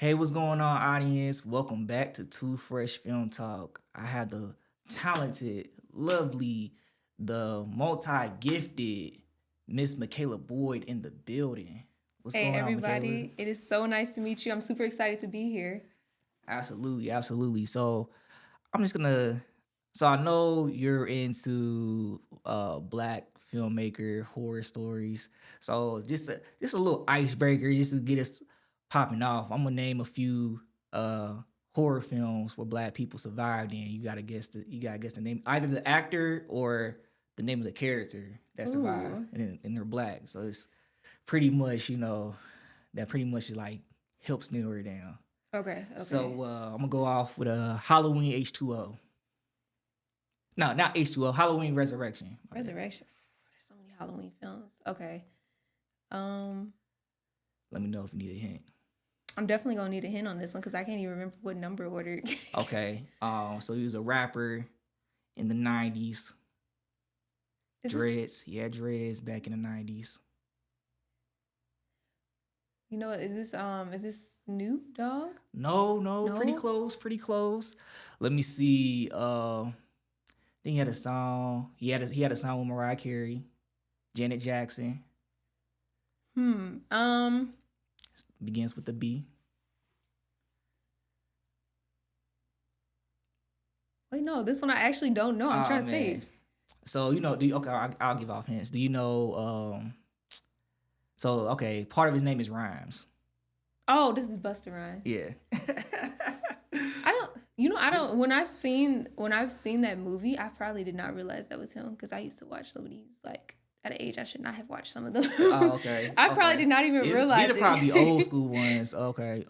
Hey, what's going on, audience? Welcome back to Two Fresh Film Talk. I have the talented, lovely, the multi-gifted Miss Makayla Boyd in the building. What's Hey, going on, Makayla? everybody. It is so nice to meet you. I'm super excited to be here. Absolutely, absolutely. So I'm just gonna. So I know you're into black filmmaker horror stories. So just a little icebreaker, just to get us popping off. I'm gonna name a few uh horror films where black people survived in. You gotta guess the name, either the actor or the name of the character that survived, Ooh. and they're black. So it's pretty much that pretty much like helps narrow it down. Okay, okay. So I'm gonna go off with a Halloween H2O. No, not H2O. Halloween Resurrection. My bad. Resurrection. There's so many Halloween films. Okay. Um, Let me know if you need a hint. I'm definitely gonna need a hint on this one because I can't even remember what number order. Okay. So he was a rapper in the '90s. Is this, Dreads. He had dreads back in the '90s. is this Snoop Dogg? No, no, pretty No? close, pretty close. Let me see. Then he had a song. He had a song with Mariah Carey, Janet Jackson. Hmm. Um, Begins with the B. Wait, no, this one I actually don't know. I'm Oh trying to man. think. So okay, I'll give off hints. Do you know? So okay, part of his name is Rhymes. Oh, this is Busta Rhymes. Yeah. I don't I don't when I've seen that movie, I probably did not realize that was him because I used to watch some of these like at an age I should not have watched some of them. Oh, okay. I probably Okay. did not even These realize are probably old it. school ones. Okay.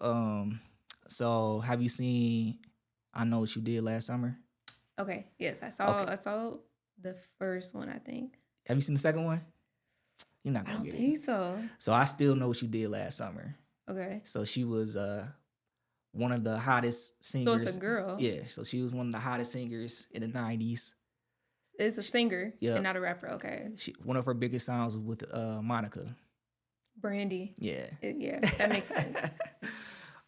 So have you seen I Know What You Did Last Summer? Okay, yes, Okay. I saw the first one, I think. Have you seen the second one? You're not I gonna don't get it. think so. So I Still Know What You Did Last Summer. Okay. So she was one of the hottest So it's a singers. girl. Yeah, so she was one of the hottest singers in the '90s. It's a She, singer yeah, and not a rapper. Okay. one of her biggest songs was with Monica. Brandy. Yeah. Yeah, that makes sense.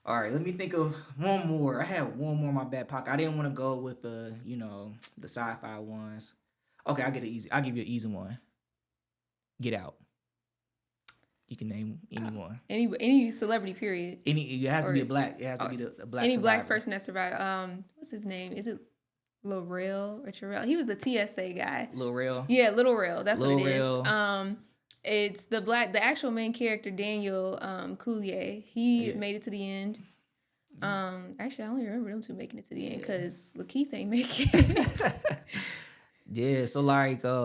All right, let me think of one more. I had one more in my back pocket. I didn't want to go with the sci-fi ones. Okay, I'll give you an easy one. Get Out. You can name anyone. Any celebrity period It has to or be a black. It has to or be a black any black survivor. person that survived. What's his name? Is it Lorel or Terrell? He was the TSA guy. Lil Rel. Yeah, Little Rail. That's what Lil it is. Rel. It's the actual main character, Daniel Coulier. He Yeah. made it to the end. Actually, I only remember them two making it to the end Yeah. because Lakeith ain't make it. Yeah. So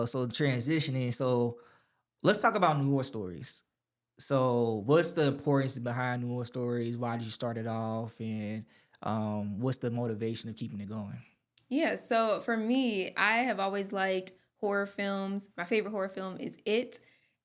so transitioning. So let's talk about Noir Stories. So what's the importance behind Noir Stories? Why did you start it off? And what's the motivation of keeping it going? Yeah, so for me, I have always liked horror films. My favorite horror film is It.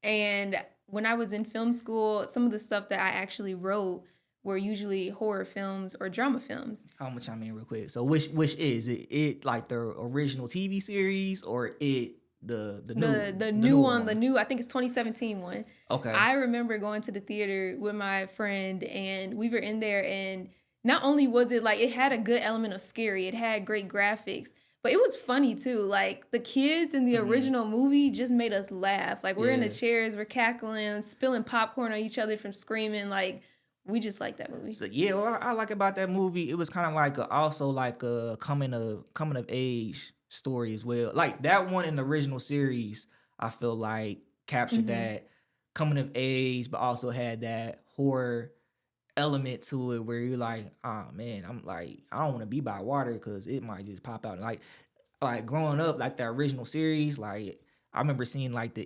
And when I was in film school, some of the stuff that I actually wrote were usually horror films or drama films. How much I mean real quick. So which is it like the original TV series or The the new newer one, one? I think it's 2017 one. Okay. I remember going to the theater with my friend and we were in there and not only was it like it had a good element of scary, it had great graphics, but it was funny too. Like the kids in the Mhm. original movie just made us laugh. Like we're in the Yeah. chairs, we're cackling, spilling popcorn on each other from screaming. Like we just like that movie. So yeah, what I like about that movie, it was kind of like also like a coming of age story as well. Like that one in the original series, I feel like captured Hmm. that coming of age, but also had that horror element to it where you're like, oh man, I'm like, I don't want to be by water because it might just pop out. Like growing up, like the original series, like I remember seeing like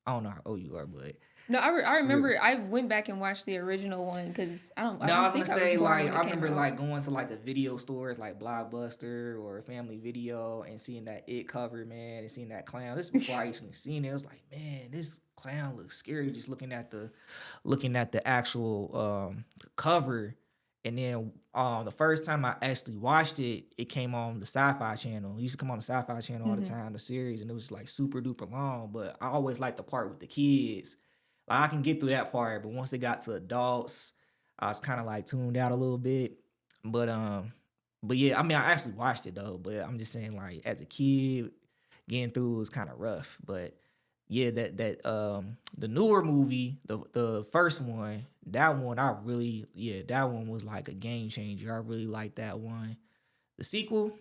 I don't know how old you are, but No, I for real. remember I went back and watched the original one because I No, I don't was gonna think I was say born like when I it came remember out. like going to like the video stores like Blockbuster or Family Video and seeing that it cover, man, and seeing that clown. This is before I actually seen it. I was like, man, this clown looks scary just looking at the actual cover. And then the first time I actually watched it, it came on the Sci-Fi channel. It used to come on the Sci-Fi channel all the Hmm. time, the series, and it was like super duper long. But I always liked the part with the kids. Like I can get through that part, but once it got to adults, I was kind of like tuned out a little bit, but yeah, I mean, I actually watched it though. But I'm just saying, like, as a kid, getting through it was kind of rough. But yeah, the newer movie, the first one, that one I really, yeah, that one was like a game changer. I really liked that one. The sequel,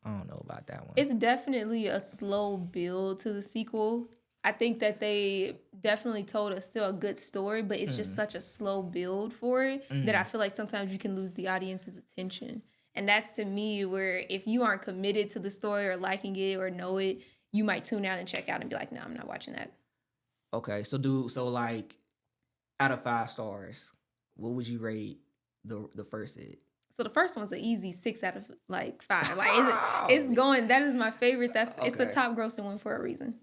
I don't know about that one. It's definitely a slow build to the sequel. I think that they definitely told us still a good story, but it's just Mm, such a slow build for it that I mm. feel like sometimes you can lose the audience's attention. And that's to me where if you aren't committed to the story or liking it or know it, you might tune out and check out and be like, no, I'm not watching that. Okay, so like out of 5 stars, what would you rate the first hit? So the first one's an easy 6 out of 5. Like it's Oh, going. That is my favorite. It's the okay. top grossing one for a reason.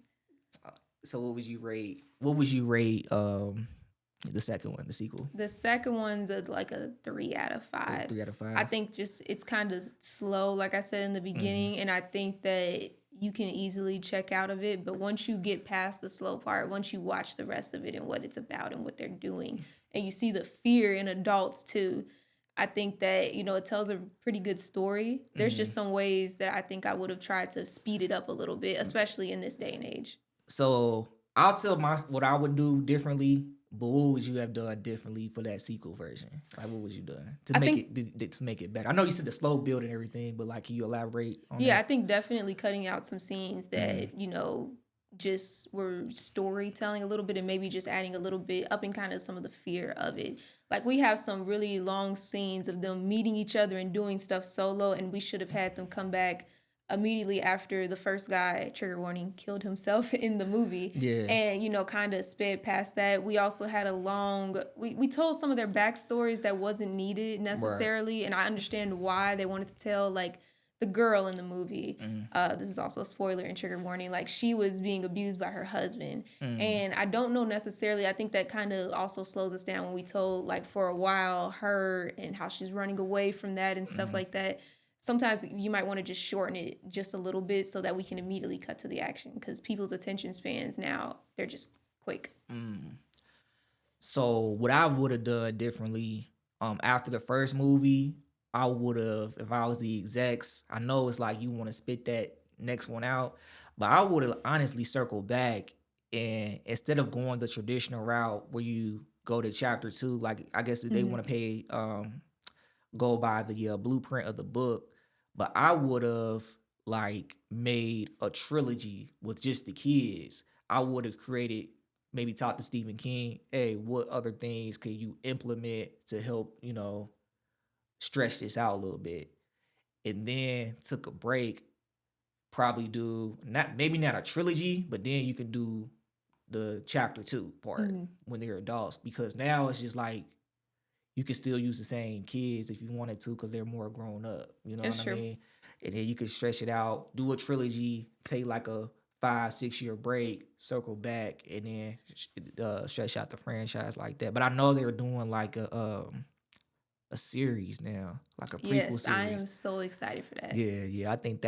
So what would you rate? What would you rate the second one, the sequel? The second one's like a 3 out of 5. Three out of I five. think just it's kind of slow, like I said in the Mm-hmm. beginning, and I think that you can easily check out of it. But once you get past the slow part, once you watch the rest of it and what it's about and what they're doing, and you see the fear in adults too, I think that it tells a pretty good story. There's Mm-hmm. just some ways that I think I would have tried to speed it up a little bit, especially in this day and age. So I'll tell my what I would do differently. But what would you have done differently for that sequel version? Like, what would you done I think to make it better? I know you said the slow build and everything, but like, can you elaborate on Yeah, I that? think definitely cutting out some scenes Mm-hmm. that, just were storytelling a little bit and maybe just adding a little bit up in kind of some of the fear of it. Like we have some really long scenes of them meeting each other and doing stuff solo, and we should have had them come back immediately after the first guy, trigger warning, killed himself in the movie. Yeah. And, kind of sped past that. We also had we told some of their backstories that wasn't needed Right. necessarily. And I understand why they wanted to tell, like, the girl in the movie, Mm-hmm. this is also a spoiler and trigger warning, like she was being abused by her husband. Mm-hmm. And I don't know necessarily, I think that kind of also slows us down when we told, like, for a while her and how she's running away from that and stuff Mm-hmm. like that. Sometimes you might want to just shorten it just a little bit so that we can immediately cut to the action, because people's attention spans now, they're just quick. Mm. So what I would have done differently, after the first movie, I would have, if I was the execs, I know it's like you want to spit that next one out, but I would have honestly circled back and instead of going the traditional route where you go to chapter two, like I guess if they Hmm. want to go by the blueprint of the book, but I would have like made a trilogy with just the kids. I would have created, maybe talked to Stephen King, hey, what other things could you implement to help, stretch this out a little bit? And then took a break, probably do not maybe not a trilogy, but then you can do the chapter two part Hmm. when they're adults because now it's just like you can still use the same kids if you wanted to because they're more grown up. You know what It's I true. mean? And then you can stretch it out, do a trilogy, take like a 5, 6 year break, circle back, and then stretch out the franchise like that. But I know they're doing like a series now, like a prequel Yes, I am series. so excited for that. Yeah, yeah. I think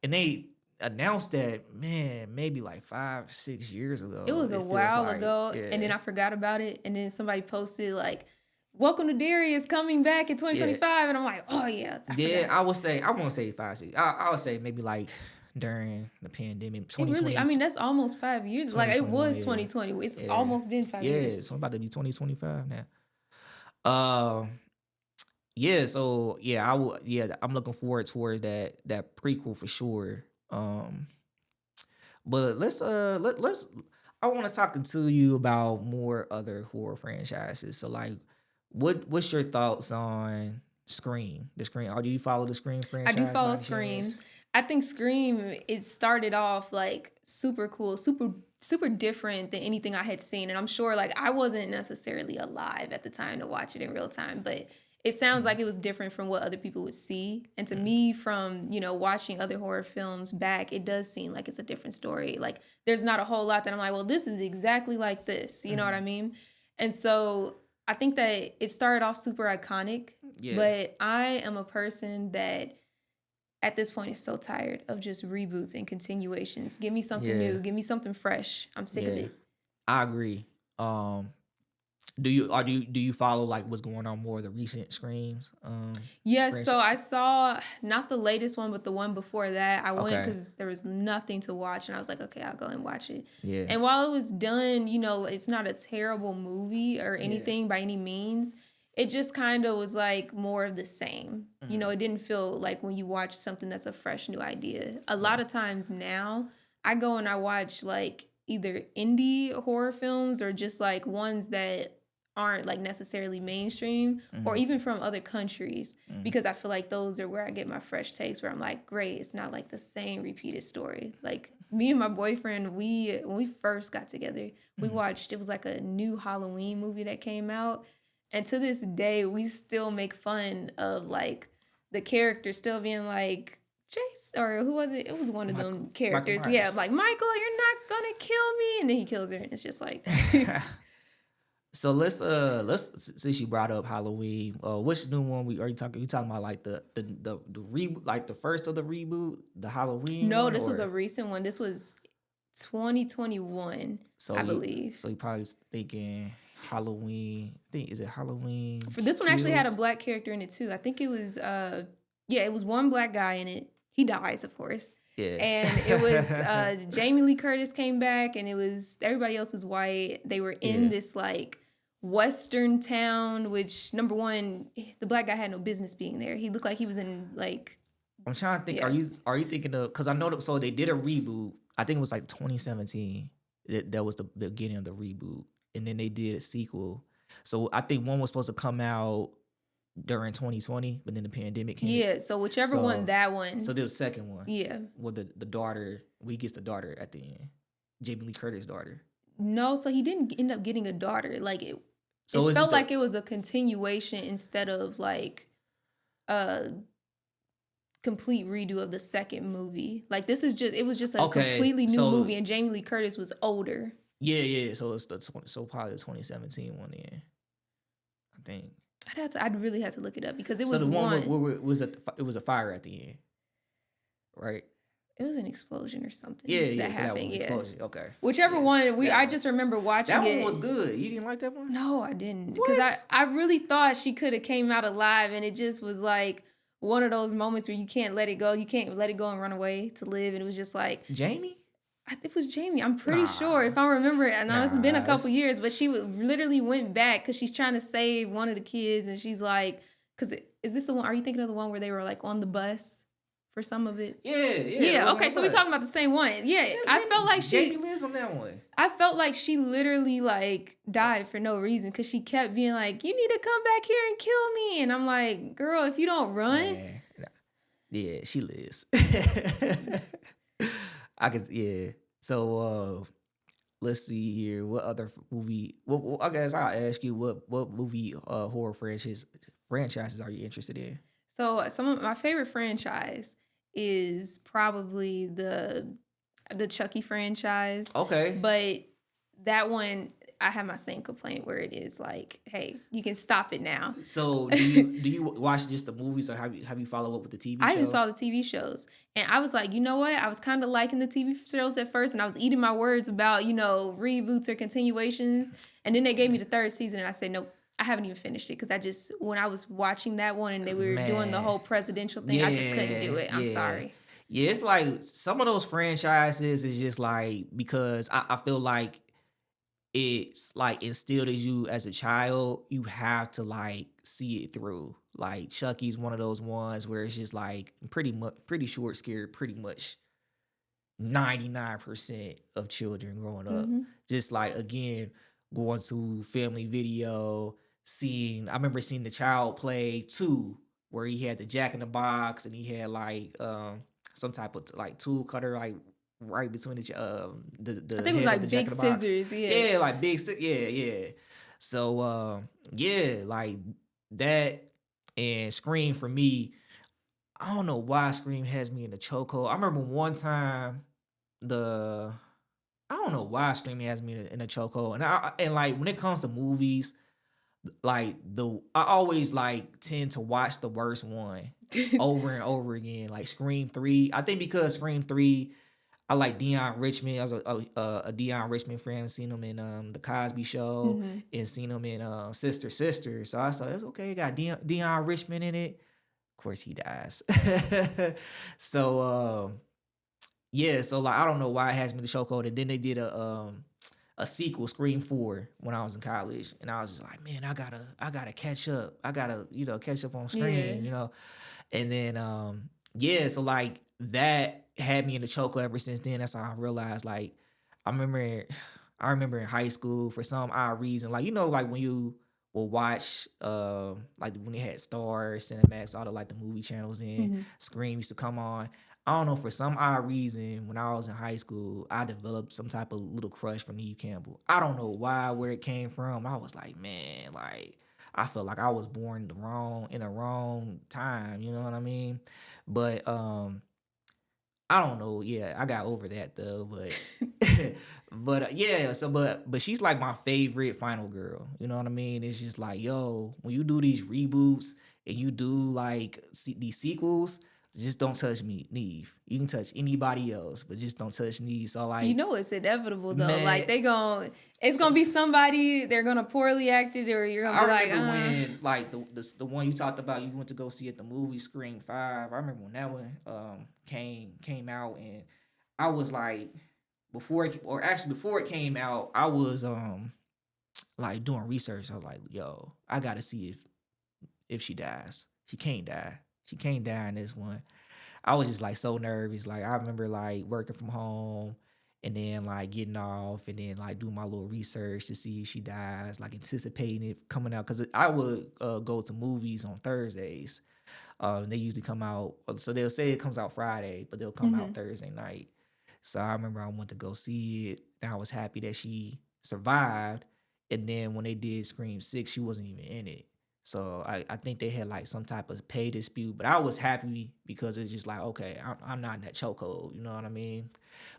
they announced that, man, maybe like 5, 6 years It ago. was a It feels while like, ago, and then yeah. I forgot about it, and then somebody posted like, "Welcome to Darius coming back in Yeah, 2025," and I'm like, "Oh yeah, I yeah, forgot." I won't say 5, 6. I would say maybe like during the pandemic, It really, I 2020, mean, that's almost 5 years. Like it 2021. was Yeah, 2020. It's yeah, almost been five yeah. years. It's about to be 2025 now. Um, yeah. So yeah, I will. Yeah, I'm looking forward towards that prequel for sure. But let's. I want to talk to you about more other horror franchises. So like, what's your thoughts on Scream? The Scream. Or do you follow the Scream I do franchise by follow any chance? Scream. I think Scream, it started off like super cool, super different than anything I had seen. And I'm sure like I wasn't necessarily alive at the time to watch it in real time, but it sounds Mm, like it was different from what other people would see. And to mm, me, from watching other horror films back, it does seem like it's a different story. Like there's not a whole lot that I'm like, well, this is exactly like this. You know what I mm. mean? And so I think that it started off super iconic, Yeah, but I am a person that at this point is so tired of just reboots and continuations. Give me something yeah, new. Give me something fresh. I'm sick of yeah. it. I agree. Um, Do you follow like what's going on more of the recent Screams? Yes, Franchise? so I saw not the latest one, but the one before that. I went Okay. because there was nothing to watch, and I was like, okay, I'll go and watch it. Yeah. And while it was done, it's not a terrible movie or Yeah. anything by any means. It just kind of was like more of the same. Mhm. It didn't feel like when you watch something that's a fresh new idea. A lot Yeah. of times now, I go and I watch like either indie horror films or just like ones that aren't like necessarily mainstream or Mhm. even from other countries Mhm. because I feel like those are where I get my fresh takes where I'm like, great, it's not like the same repeated story. Like me and my boyfriend, when we first got together, we Mhm. watched it was like a new Halloween movie that came out. And to this day, we still make fun of like the character still being like Chase or who was it? It was one of Michael them Michael characters. Yeah, Myers. like Michael, you're not gonna kill me, and then he kills her, and it's just like So let's since you brought up Halloween, which new one we are you talking? You talking about like the reboot, like the first of the reboot, the Halloween no, one, this was a or recent one. This was 2021, so I you believe. so you probably thinking Halloween? I think is it Halloween For this one actually had a Kills? black character in it too. I think it was yeah, it was one black guy in it. He dies, of course. Yeah. And it was Jamie Lee Curtis came back and it was everybody else was white. They were in Yeah. this like western town, which number one, the black guy had no business being there. He looked like he was in like I'm trying to think. Are yeah. you thinking of? Because I know that. So they did a reboot. I think it was like 2017. That was the beginning of the reboot, and then they did a sequel. So I think one was supposed to come out during 2020, but then the pandemic hit. Yeah, so whichever one So that one. there was a second one Yeah. with the daughter. We gets the daughter at the end. Jamie Lee Curtis' daughter. No, so he didn't end up getting a daughter. Like it So is it felt the like it was a continuation instead of like a complete redo of the second movie. Like it was just a okay? completely new So movie and Jamie Lee Curtis was older. yeah. So it's so probably the 2017 one then. I think. I'd really have to look it up because it So was the one one. where it was a fire at the end, right? It was an explosion or Yeah, something yeah. that So that one, happened. Yeah. explosion. Okay. Whichever Yeah. one I That one. just remember watching That one was it. good. You didn't like that one? No, I didn't. Because What? I really thought she could have came out alive and it just was like one of those moments where you can't let it go. You can't let it go and run away to live. And it was just like, Jamie? it was Jamie. I'm pretty sure Nah. if I remember it. And now it's been a Nah. couple years, but she literally went back because she's trying to save one of the kids. And she's like, because is this the one? Are you thinking of the one where they were like on the bus for some of it? Yeah, yeah. It Yeah. was on Okay. the So we talking bus. about the same one. Yeah. I felt like Jamie lives on that one. I felt like she literally like died for no reason because she kept being like, "You need to come back here and kill me," and I'm like, "Girl, if you don't run." Man. Nah. Yeah, she lives. I could, yeah. So let's see here. What other movie? Well, I guess I'll ask you what movie horror franchises are you interested in? So some of my favorite franchise is probably the Chucky franchise, Okay. but that one I have my same complaint where it is like, hey, you can stop it now. So do you watch just the movies or have you follow up with the TV I even show? saw the TV shows and I was like, you know what? I was kind of liking the TV shows at first and I was eating my words about, reboots or continuations. And then they gave me the third season and I said, nope, I haven't even finished it because when I was watching that one and they were doing the Man. whole presidential thing, I just couldn't do it. I'm Yeah. sorry. Yeah, it's like some of those franchises is just like because I feel like it's like instilled in you as a child, you have to like see it through. Like Chucky's one of those ones where it's just like pretty short scared pretty much 99% of children growing up. Hmm. Just like again, going to family video, I remember seeing the child play 2, where he had the jack in the box and he had like some type of like tool cutter like right between I the think it was head of the like jack big in the box. scissors. Yeah. Yeah, like yeah. So yeah, like that and Scream for me, I don't know why Scream has me in the chokehold. I remember one time the I don't know why Scream has me in a chokehold, and like when it comes to movies, like I always like tend to watch the worst one over and over again. Like Scream 3, I think because Scream 3, I like Dion Richmond. I was a Dion Richmond fan. Seen him in the Cosby Show Mhm. and seen him in Sister Sister. So I saw it's okay. Got Dion Richmond in it. Of course, he dies. So yeah. So like I don't know why it has me the chokehold. And then they did a sequel, Scream 4, when I was in college, and I was just like, man, I gotta catch up. I gotta catch up on Yeah. Scream. And then yeah, so like that had me in the choke ever since then. That's how I realized like I remember I remember in high school for some odd reason, like like when you will watch like when they had Star, Cinemax, all the like the movie channels in Mhm. Scream used to come on. I don't know, for some odd reason, when I was in high school, I developed some type of little crush for Neve Campbell. I don't know why, where it came from. I was like, man, like I felt like I was born in the wrong time, you know what I mean? But I don't know. Yeah, I got over that though, but yeah, so but she's like my favorite final girl. You know what I mean? It's just like, yo, when you do these reboots and you do like these sequels, just don't touch me, Neve. You can touch anybody else, but just don't touch Neve. So You like, know it's inevitable though. man, Like it's so gonna be somebody, they're gonna poorly act it, or you're gonna I be like, remember when like the one you talked about you went to go see at the movie Scream 5. I remember when that one came out, and I was like before it came out, I was like doing research. I was like, yo, I gotta see if she dies. She can't die. She can't die in this one. I was just like so nervous. Like I remember like working from home and then like getting off and then like doing my little research to see if she dies, like anticipating it coming out. Cause I would go to movies on Thursdays. They usually come out, so they'll say it comes out Friday, but they'll come out mhm. Thursday night. So I remember I went to go see it and I was happy that she survived. And then when they did Scream 6, she wasn't even in it. So I think they had like some type of pay dispute, but I was happy because it's just like, okay, I'm not in that chokehold, you know what I mean?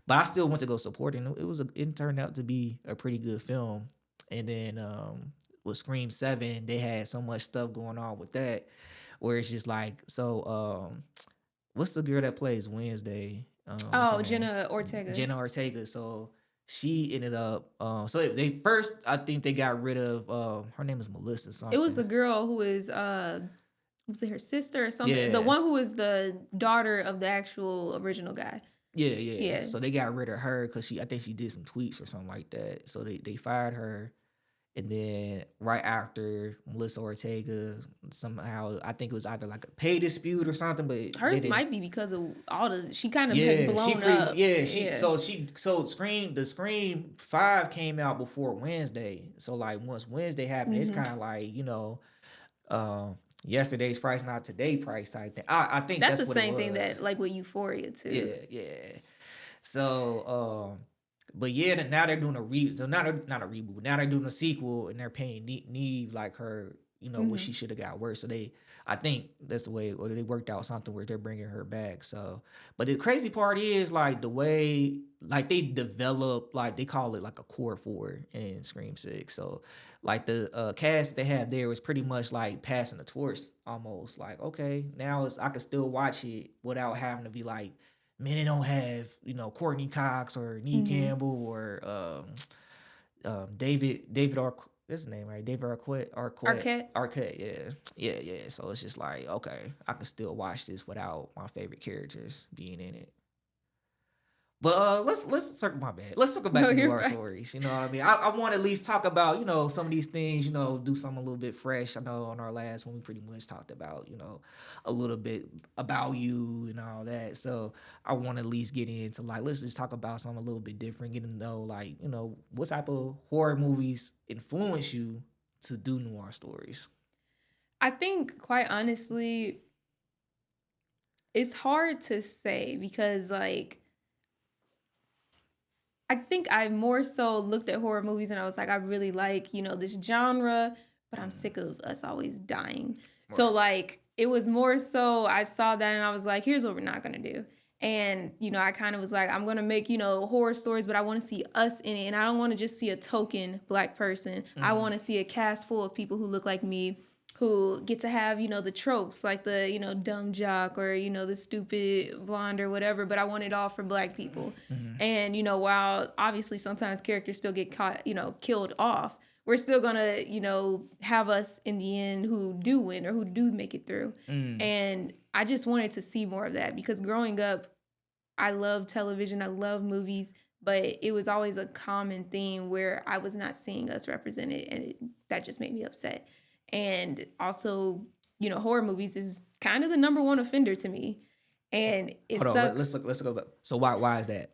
But I still went to go support it. And it turned out to be a pretty good film. And then with Scream 7, they had so much stuff going on with that, where it's just like, so what's the girl that plays Wednesday? What's her Oh, name? Jenna Ortega. Jenna Ortega. So she ended up. So they first, I think they got rid of. Her name is Melissa It was something. the girl who is was it her sister or something? The Yeah, one who is the daughter of the actual original guy. yeah, yeah. Yeah. So they got rid of her because I think she did some tweets or something like that. So they fired her. And then right after Melissa Ortega, somehow I think it was either like a pay dispute or something, but they Hers didn't. might be because of all the she kind of has Yeah, she blown pretty much. up. Yeah, Yeah. so Scream 5 came out before Wednesday. So like once Wednesday happened, it's Hmm. kind of like um, yesterday's price, not today price type thing. I think That's that's the what it same thing that was. like with Euphoria too. Yeah, yeah. So but yeah, now they're doing a so now they're not a reboot. Now they're doing a sequel, and they're paying Neve like her, what Hmm. she should have got worse. So I think that's the way, or they worked out something where they're bringing her back. So, but the crazy part is like the way, like they develop, like they call it like a core 4 in Scream 6. So, like the cast they have there was pretty much like passing the torch almost. Like, okay, now I can still watch it without having to be like, man, they don't have Courtney Cox or Neve Hmm. Campbell or David That's his name, right? David Arquette. Arquette. Yeah. So it's just like, okay, I can still watch this without my favorite characters being in it. But let's circle my bad. Let's circle back No, to you're Noir right. Stories. You know what I mean? I want to at least talk about some of these things. Do something a little bit fresh. I know on our last one we pretty much talked about a little bit about you and all that. So I want to at least get into like, let's just talk about something a little bit different. Get to know like what type of horror movies influence you to do Noir Stories. I think quite honestly, it's hard to say because like I think I more so looked at horror movies and I was like, I really like, this genre, but I'm Mm, sick of us always dying. So right. like it was more so I saw that and I was like, here's what we're not gonna do. And I kind of was like, I'm gonna make, horror stories, but I want to see us in it. And I don't want to just see a token black person. I Mm-hmm. want to see a cast full of people who look like me, who get to have, the tropes like the, dumb jock or, the stupid blonde or whatever, but I want it all for black people. Mhm. And, while obviously sometimes characters still get caught, killed off, we're still gonna, have us in the end who do win or who do make it through. Mm. And I just wanted to see more of that because growing up, I love television, I love movies, but it was always a common theme where I was not seeing us represented, and that just made me upset. And also, horror movies is kind of the number one offender to me, and it Hold on. sucks Let's go back. So why is that?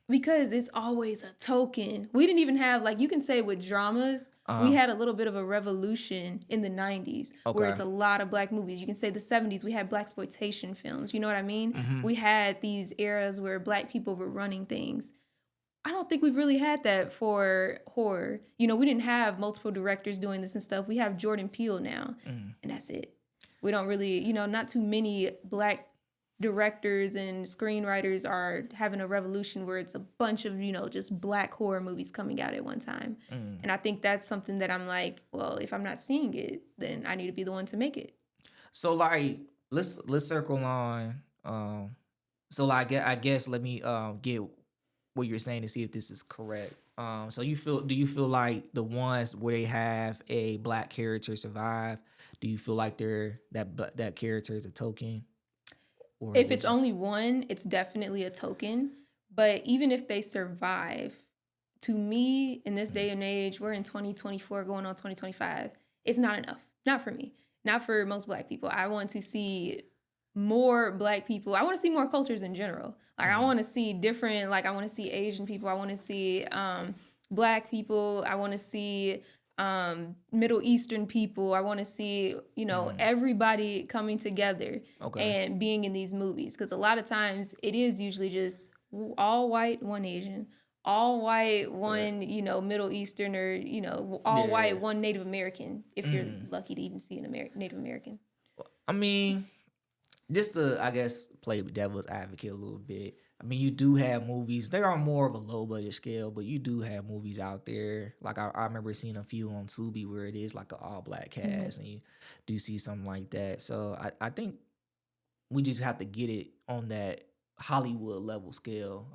because it's always a token. We didn't even have, like, you can say with dramas, we Uh-huh. had a little bit of a revolution in the 90s where Okay. it's a lot of black movies. You can say the 70s, we had black exploitation films. You know what I mean? Mhm. We had these eras where black people were running things. I don't think we've really had that for horror. We didn't have multiple directors doing this and stuff. We have Jordan Peele now, Mm. and that's it. We don't really, not too many black directors and screenwriters are having a revolution where it's a bunch of, just black horror movies coming out at one time. Mm. And I think that's something that I'm like, well, if I'm not seeing it, then I need to be the one to make it. So like let's circle on. So like I guess let me get what you're saying to see if this is correct. So do you feel like the ones where they have a black character survive? Do you feel like that character is a token, or If would it's you? only one, it's definitely a token. But even if they survive, to me, in this Mm. day and age, we're in 2024 going on 2025, it's not enough. Not for me. Not for most black people. I want to see more black people. I want to see more cultures in general. Like I Mm. want to see different, like I want to see Asian people. I want to see black people. I want to see Middle Eastern people. I want to see, Mm. everybody coming together Okay. and being in these movies. Because a lot of times it is usually just all white, one Asian, all white, Right. one, Middle Eastern, or, all Yeah. white, one Native American, if you're Mm. lucky to even see an Native American. I mean, just to I guess play devil's advocate a little bit. I mean, you do have movies. They are more of a low budget scale, but you do have movies out there. Like I remember seeing a few on Tubi where it is like an all black Mhm. cast, and you do see something like that. So I think we just have to get it on that Hollywood level scale,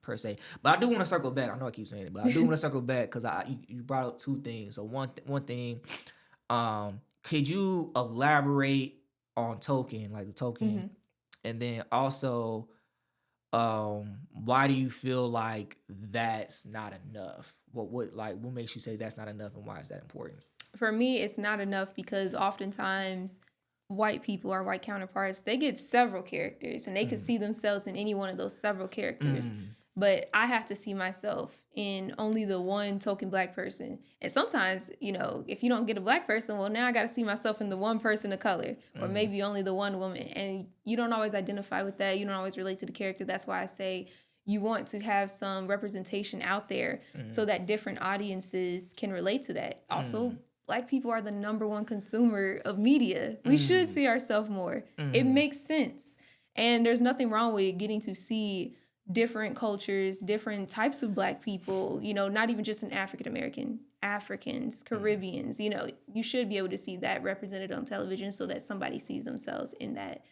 per se. But I do want to circle back. I know I keep saying it, but I do want to circle back because you brought up two things. So one thing, could you elaborate on token, like the token, Mhm. and then also, why do you feel like that's not enough? What makes you say that's not enough, and why is that important? For me, it's not enough because oftentimes white people, our white counterparts, they get several characters and they can Mm, see themselves in any one of those several characters. mm, But I have to see myself in only the one token black person. And sometimes, if you don't get a black person, well, now I got to see myself in the one person of color or mm, maybe only the one woman. And you don't always identify with that. You don't always relate to the character. That's why I say you want to have some representation out there so mm, that different audiences can relate to that. Also, mm, black people are the number one consumer of media. We should mm, see ourselves more. It mm, makes sense. And there's nothing wrong with getting to see different cultures, different types of black people, not even just an African American, Africans, mm. Caribbeans, you should be able to see that represented on television so that somebody sees themselves in that.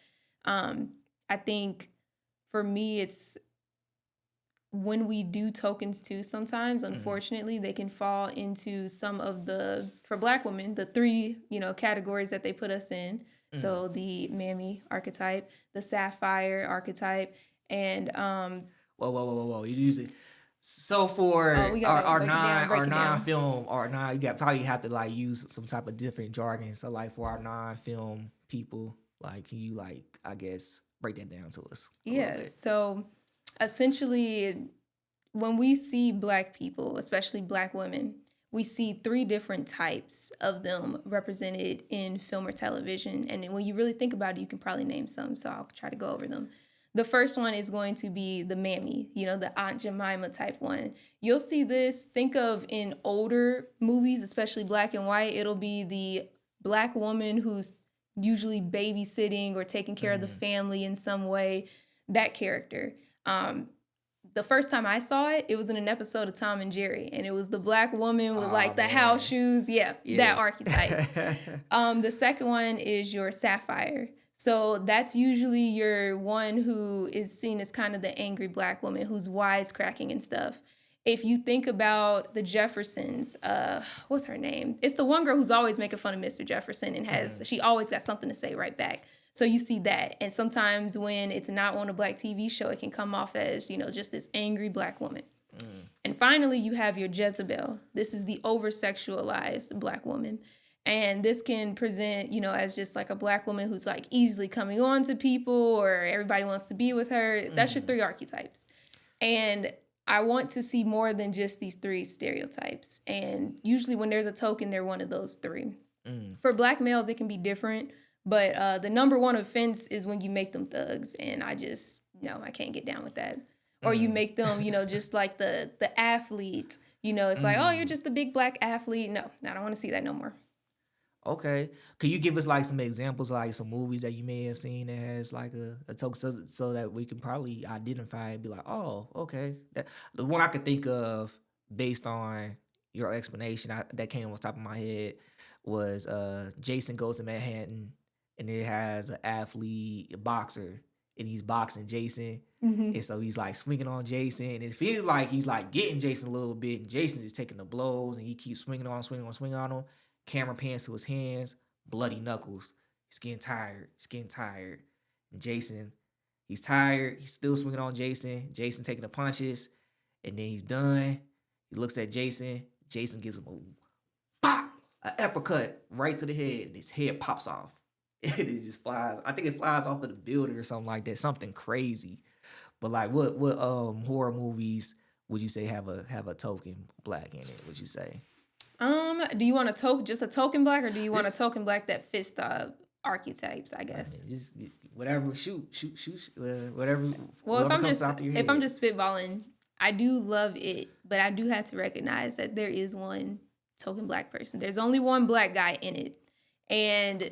Um, I think for me, it's when we do tokens too, sometimes, Mm, unfortunately, they can fall into some of for black women, the three, categories that they put us in. mm. So the mammy archetype, the sapphire archetype, and Whoa. You use it. So oh, for we gotta break our it non down. film our non you got probably have to like use some type of different jargon. So like for our non film people, like can you like I guess break that down to us a little Yeah. bit? So essentially, when we see black people, especially black women, we see three different types of them represented in film or television. And when you really think about it, you can probably name some. So I'll try to go over them. The first one is going to be the mammy, the Aunt Jemima type one. You'll see this, think of in older movies, especially black and white, it'll be the black woman who's usually babysitting or taking care of the Mm, family in some way, that character. Um, the first time I saw it, it was in an episode of Tom and Jerry, and it was the black woman with Oh like the house man. shoes. Yeah, that Yeah. archetype. The second one is your sapphire. So that's usually your one who is seen as kind of the angry black woman who's wisecracking and stuff. If you think about the Jeffersons, what's her name? It's the one girl who's always making fun of Mr. Jefferson and she always got something to say right back. So you see that. And sometimes when it's not on a black TV show, it can come off as, just this angry black woman. And finally, you have your Jezebel. This is the over sexualized black woman. And this can present, as just like a black woman who's like easily coming on to people or everybody wants to be with her. That's your three archetypes. And I want to see more than just these three stereotypes. And usually when there's a token, they're one of those three. For black males, it can be different. But the number one offense is when you make them thugs. And no, I can't get down with that. Or you make them, just like the athlete. It's like, oh, you're just the big black athlete. No, I don't want to see that no more. Okay. Could you give us like some examples, like some movies that you may have seen that has like a token, so that we can probably identify and be like, oh, okay. The one I could think of based on your explanation that came on top of my head was Jason Goes to Manhattan, and it has an athlete, a boxer, and he's boxing Jason. Mm-hmm. And so he's like swinging on Jason, and it feels like he's like getting Jason a little bit, and Jason is taking the blows, and he keeps swinging on him. Camera pans to his hands, bloody knuckles. He's getting tired. He's getting tired. And Jason, he's tired. He's still swinging on Jason. Jason taking the punches, and then he's done. He looks at Jason. Jason gives him a pop, an uppercut right to the head, and his head pops off. And it just flies. I think it flies off of the building or something like that. Something crazy. But like, what horror movies would you say have a token black in it? Would you say? Do you want just a token black, or do you want a token black that fits the archetypes? I guess. Just whatever. Shoot. Whatever. Well, Whatever comes out of your head. if I'm just spitballing, I do love it, but I do have to recognize that there is one token black person. There's only one black guy in it, and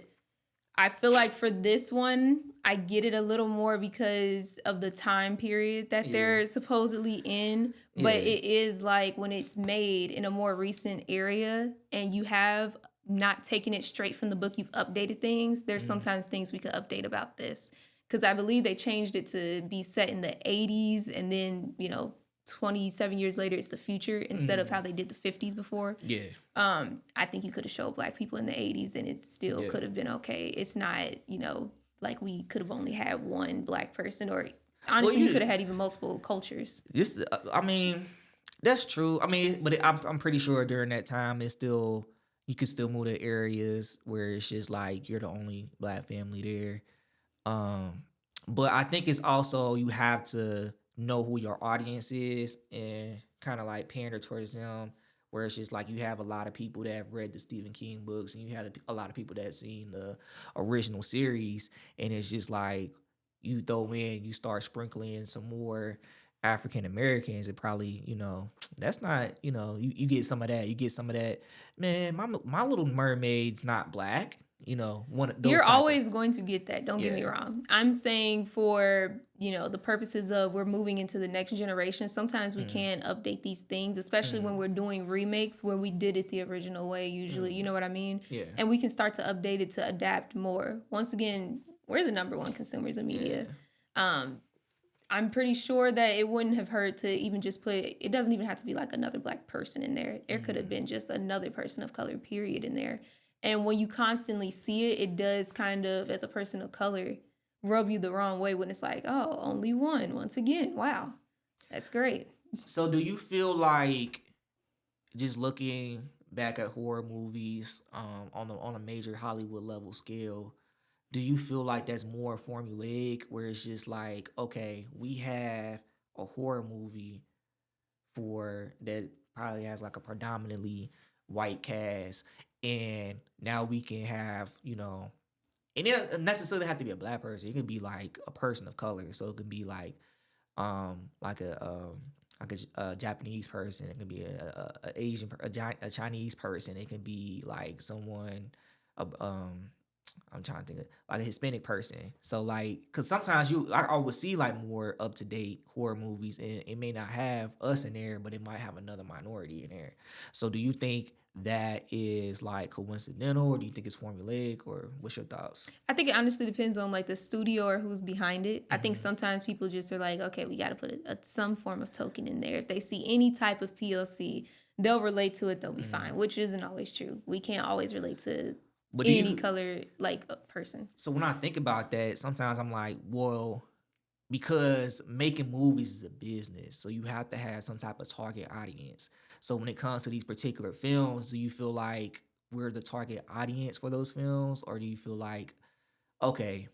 I feel like for this one, I get it a little more because of the time period that they're supposedly in. But it is like when it's made in a more recent area and you have not taken it straight from the book, you've updated things. There's sometimes things we could update about this. Because I believe they changed it to be set in the 80s and then, 27 years later, it's the future instead of how they did the 50s before. Yeah. I think you could have showed black people in the 80s and it still could have been okay. It's not, like we could have only had one black person, or honestly, you could have had even multiple cultures. I mean, that's true. I mean, but I'm pretty sure during that time, you could still move to areas where it's just like you're the only black family there. But I think it's also you have to know who your audience is and kind of like pander towards them. Where it's just like you have a lot of people that have read the Stephen King books, and you have a lot of people that have seen the original series, and it's just like you you start sprinkling in some more African Americans, it probably, that's not, you get some of that. You get some of that, man, my Little Mermaid's not black. One of those You're always going to get that. Don't get me wrong. I'm saying for, the purposes of we're moving into the next generation, sometimes we can update these things, especially when we're doing remakes where we did it the original way usually. You know what I mean? Yeah. And we can start to update it to adapt more. Once again, we're the number one consumers of media. I'm pretty sure that it wouldn't have hurt to even just it doesn't even have to be like another black person in there. There could have been just another person of color, period, in there. And when you constantly see it, it does kind of, as a person of color, rub you the wrong way when it's like, oh, only one, once again. Wow, that's great. So do you feel like, just looking back at horror movies on a major Hollywood level scale, do you feel like that's more formulaic, where it's just like, okay, we have a horror movie for that probably has like a predominantly white cast, and now we can have, and it doesn't necessarily have to be a black person. It could be like a person of color. So it could be like a Japanese person. It could be a Chinese person. It could be like someone I'm trying to think of like a Hispanic person. So like, cause sometimes I would see like more up to date horror movies, and it may not have us in there, but it might have another minority in there. So do you think that is like coincidental, or do you think it's formulaic, or what's your thoughts? I think it honestly depends on like the studio or who's behind it. I think Mm-hmm. sometimes people just are like, okay, we got to put some form of token in there. If they see any type of PLC, they'll relate to it. They'll be Mm-hmm. fine, which isn't always true. We can't always relate to But do any you? color like a person. So when I think about that, sometimes I'm like, well, because making movies is a business, so you have to have some type of target audience. So when it comes to these particular films, do you feel like we're the target audience for those films, or do you feel like, okay,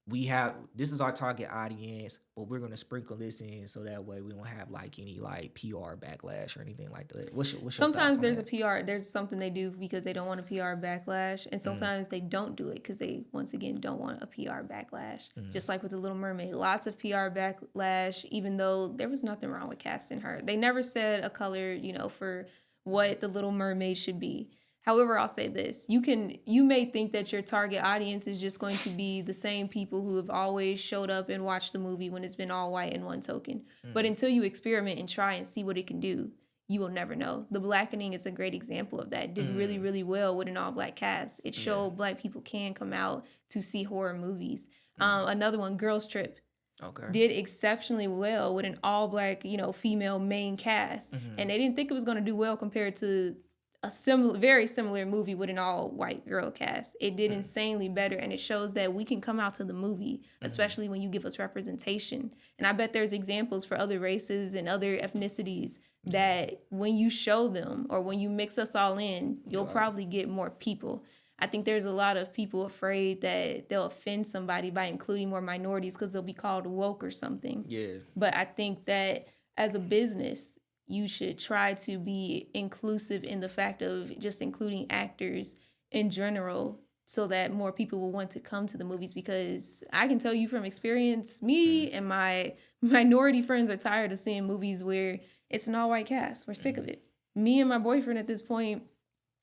we have this is our target audience, but we're gonna sprinkle this in so that way we don't have like any like PR backlash or anything like that. What's your thoughts Sometimes on there's a that? PR, there's something they do because they don't want a PR backlash, and Mm, sometimes they don't do it because they once again don't want a PR backlash. mm, Just like with the Little Mermaid, lots of PR backlash, even though there was nothing wrong with casting her. They never said a color, for what the Little Mermaid should be. However, I'll say this: you may think that your target audience is just going to be the same people who have always showed up and watched the movie when it's been all white in one token. But mm, until you experiment and try and see what it can do, you will never know. The Blackening is a great example of that. It did really, mm, really well with an all black cast. It yeah. showed black people can come out to see horror movies. Mm, Another one, Girls Trip, okay. did exceptionally well with an all black, female main cast. Mm-hmm, And they didn't think it was going to do well compared to a similar, very similar movie with an all white girl cast. It did mm, insanely better, and it shows that we can come out to the movie, mm-hmm, especially when you give us representation. And I bet there's examples for other races and other ethnicities yeah. that when you show them or when you mix us all in, you'll You're right. probably get more people. I think there's a lot of people afraid that they'll offend somebody by including more minorities because they'll be called woke or something. Yeah. But I think that as a business, you should try to be inclusive in the fact of just including actors in general so that more people will want to come to the movies, because I can tell you from experience, Mm, me and my minority friends are tired of seeing movies where it's an all white cast. We're sick of mm, it. Me and my boyfriend at this point,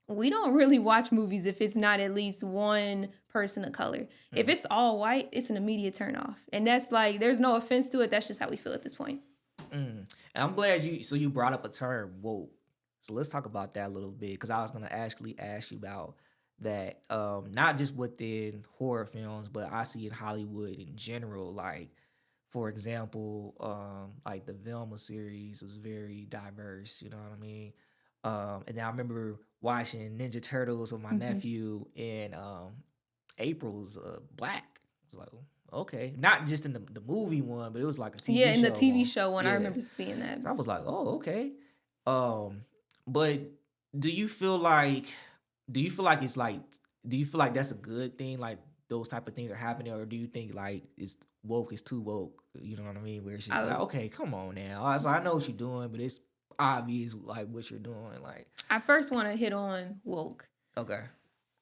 we don't really watch movies if it's not at least one person of color. If mm. it's all white, it's an immediate turnoff. And that's like, there's no offense to it. That's just how we feel at this point. Mm. And I'm glad you brought up a term woke. So let's talk about that a little bit, because I was gonna actually ask you about that. Not just within horror films, but I see in Hollywood in general. Like, for example, like the Velma series was very diverse. You know what I mean? And then I remember watching Ninja Turtles with my Mhm. nephew, and April's black. I was like, okay, not just in the movie one, but it was like a Yeah, TV in the show TV one. show one, I Yeah, remember seeing that. so I was like, oh, okay. Um, but do you feel like do you feel like it's like do you feel like that's a good thing? Like those type of things are happening, or do you think like it's woke is too woke? You know what I mean? Where it's just like, I, okay, come on now. I know what you're doing, but it's obvious like what you're doing. Like, I first want to hit on woke. okay,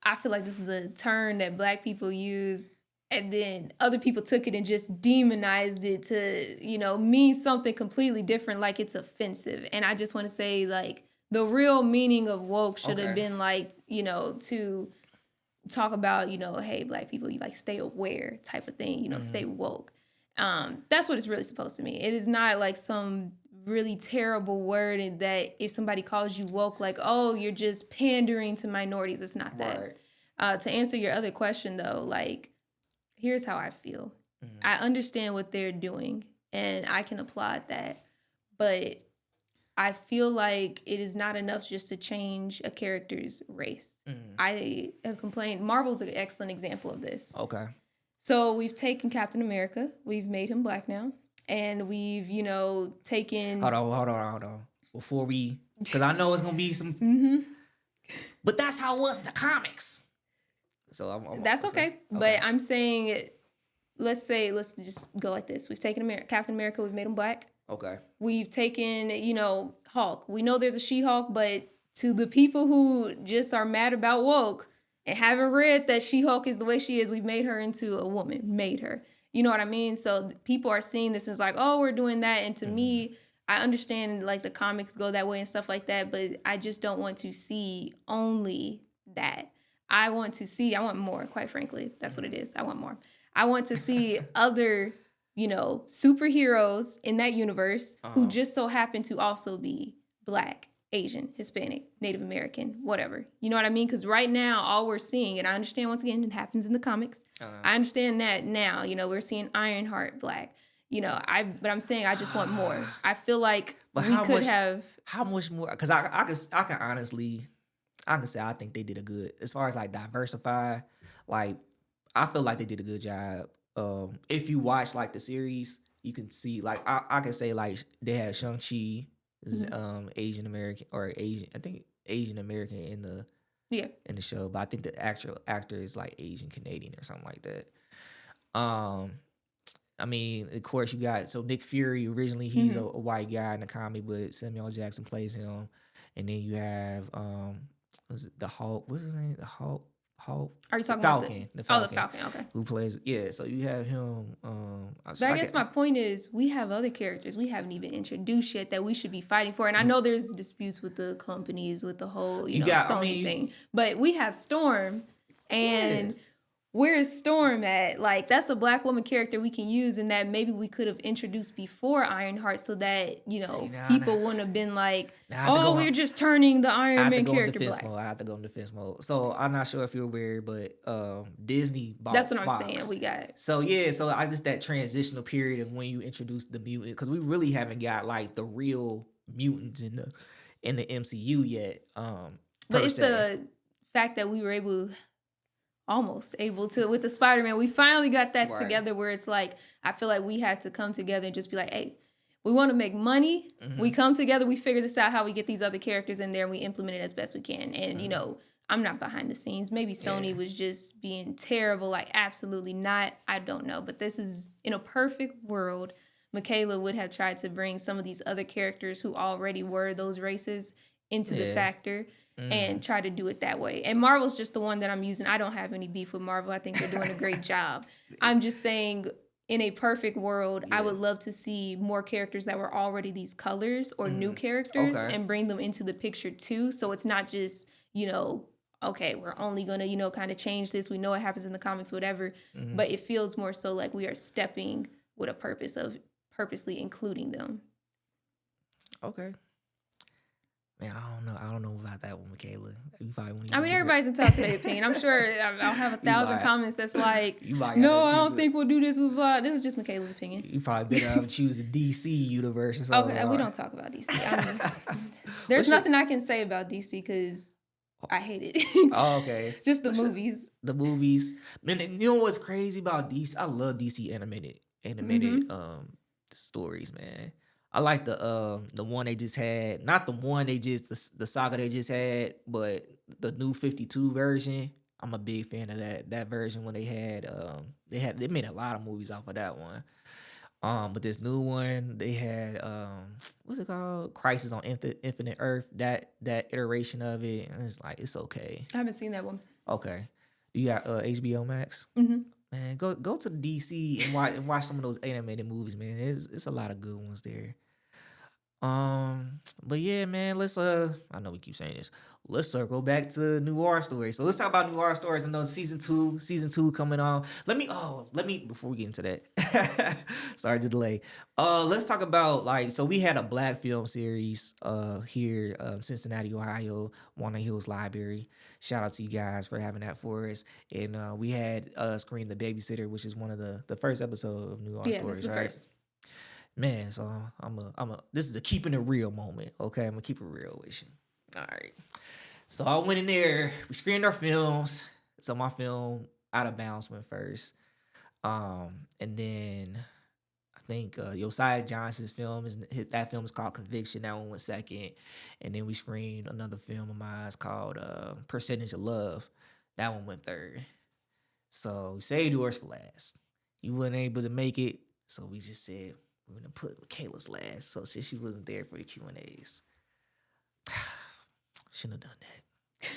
I feel like this is a term that black people use, and then other people took it and just demonized it to, mean something completely different, like it's offensive. And I just want to say, like, the real meaning of woke should have okay, been like, to talk about, hey, black people, you like stay aware type of thing, mm-hmm, stay woke. That's what it's really supposed to mean. It is not like some really terrible word, and that if somebody calls you woke, like, oh, you're just pandering to minorities. It's not that. right, To answer your other question though, like, here's how I feel. mm-hmm, I understand what they're doing and I can applaud that, but I feel like it is not enough just to change a character's race. mm-hmm, I have complained. Marvel's an excellent example of this. okay. So we've taken Captain America, we've made him black now, and we've, taken. Hold on. Before we, because I know it's gonna be some, Hmm. but that's how it was in the comics. So That's so, okay. okay, But I'm saying, let's just go like this. We've taken Captain America, we've made him black. okay, We've taken, Hulk. We know there's a She-Hulk, but to the people who just are mad about woke and haven't read that She-Hulk is the way she is, we've made her into a woman. Made her. You know what I mean? So people are seeing this as like, oh, we're doing that. And to mm-hmm, me, I understand like the comics go that way and stuff like that, but I just don't want to see only that. I want to see, I want more, quite frankly. That's what it is. I want more. I want to see other, superheroes in that universe who Uh-huh. just so happen to also be Black, Asian, Hispanic, Native American, whatever. You know what I mean? Because right now, all we're seeing, and I understand once again, it happens in the comics. Uh-huh. I understand that now. We're seeing Ironheart Black. But I'm saying I just want more. I feel like But we could have. how much more? Because I can honestly, I can say I think they did a good as far as like diversify. Like I feel like they did a good job. If you watch like the series, you can see like I can say like they had Shang Chi is Mhm. Asian American or Asian. I think Asian American Yeah. in the show, but I think the actual actor is like Asian Canadian or something like that. Um, I mean, of course, you got so Nick Fury originally he's Hmm. a white guy in the comic, but Samuel L. Jackson plays him, and then you have was it the Hulk? What's his name? Hulk, Are you talking about The the Falcon, Falcon? Okay. who plays yeah. So you have him. But I I guess get my point is, we have other characters we haven't even introduced yet that we should be fighting for. And I know there's disputes with the companies, with the whole, you got. I Sony mean, thing. But we have Storm, yeah. and where is Storm at? Like, that's a Black woman character we can use, and that maybe we could have introduced before Ironheart, so that See now, people wouldn't have been like, now I have to "Oh, go. we're just turning the I Iron have to Man go in character defense black." mode. I have to go in defense mode. So I'm not sure if you're aware, but Disney That's bought what I'm saying. Fox. We got. So yeah, so I just that transitional period of when you introduce the mutant because we really haven't got like the real mutants in the MCU yet, But per it's se. the fact that we were almost able to with the Spider-Man. We finally got that Right. together where it's like I feel like we had to come together and just be like, "Hey, we want to make money. Mm-hmm. We come together, we figure this out how we get these other characters in there and we implement it as best we can." And Mm-hmm. I'm not behind the scenes. Maybe Sony Yeah. was just being terrible, like absolutely not. I don't know, but this is in a perfect world. Makayla would have tried to bring some of these other characters who already were those races into the Yeah. factor and Mm. try to do it that way. And Marvel's just the one that I'm using. I don't have any beef with Marvel. I think they're doing a great job. I'm just saying, in a perfect world, I Yeah. would love to see more characters that were already these colors or new Mm. characters Okay. and bring them into the picture too. So it's not just, okay, we're only gonna, kind of change this. We know it happens in the comics, whatever. Mm-hmm. But it feels more so like we are stepping with a purpose of purposely including them. Okay. Man, I don't know. I don't know about that one, Michaela. You probably want to I use a mean, different. everybody's entitled to their opinion. I'm sure I'll have a you thousand might. comments that's like, You might have no, to I choose don't a. think we'll do this, blah, blah. This is just Michaela's opinion. You probably better have choose the DC universe or something. Okay, we don't talk about DC. There's What's your? nothing I can say about DC because I hate it. Oh, okay. Just the What's your, movies. the movies. Man, and you know what's crazy about DC? I love DC animated Mm-hmm. stories, man. I like the one they just had, not the one they just the saga they just had, but the new 52 version. I'm a big fan of that version when they made a lot of movies off of that one. But this new one they had what's it called? Crisis on Infinite Earth. That iteration of it, and it's like it's okay. I haven't seen that one. Okay, you got HBO Max. Mm-hmm. Man, go to the DC and watch some of those animated movies, man. It's a lot of good ones there. But yeah, man, let's I know we keep saying this. Let's circle back to Noir Stories. So let's talk about Noir Stories. I know season two coming on. Let me before we get into that. Sorry to delay. Let's talk about like so we had a black film series here Cincinnati, Ohio, Walnut Hills Library. Shout out to you guys for having that for us. And we had Screen the Babysitter, which is one of the first episode of Noir Yeah, this is Stories, the right? first. Man, so this is a keeping it real moment. Okay, I'm gonna keep it real with you. All right. So I went in there, we screened our films. So my film Out of Bounds went first. And then I think Josiah Johnson's that film is called Conviction. That one went second. And then we screened another film of mine. It's called Percentage of Love. That one went third. So we saved yours for last. You weren't able to make it, so we just said we're gonna put Makayla's last. So since she wasn't there for the Q&As, shouldn't have done that.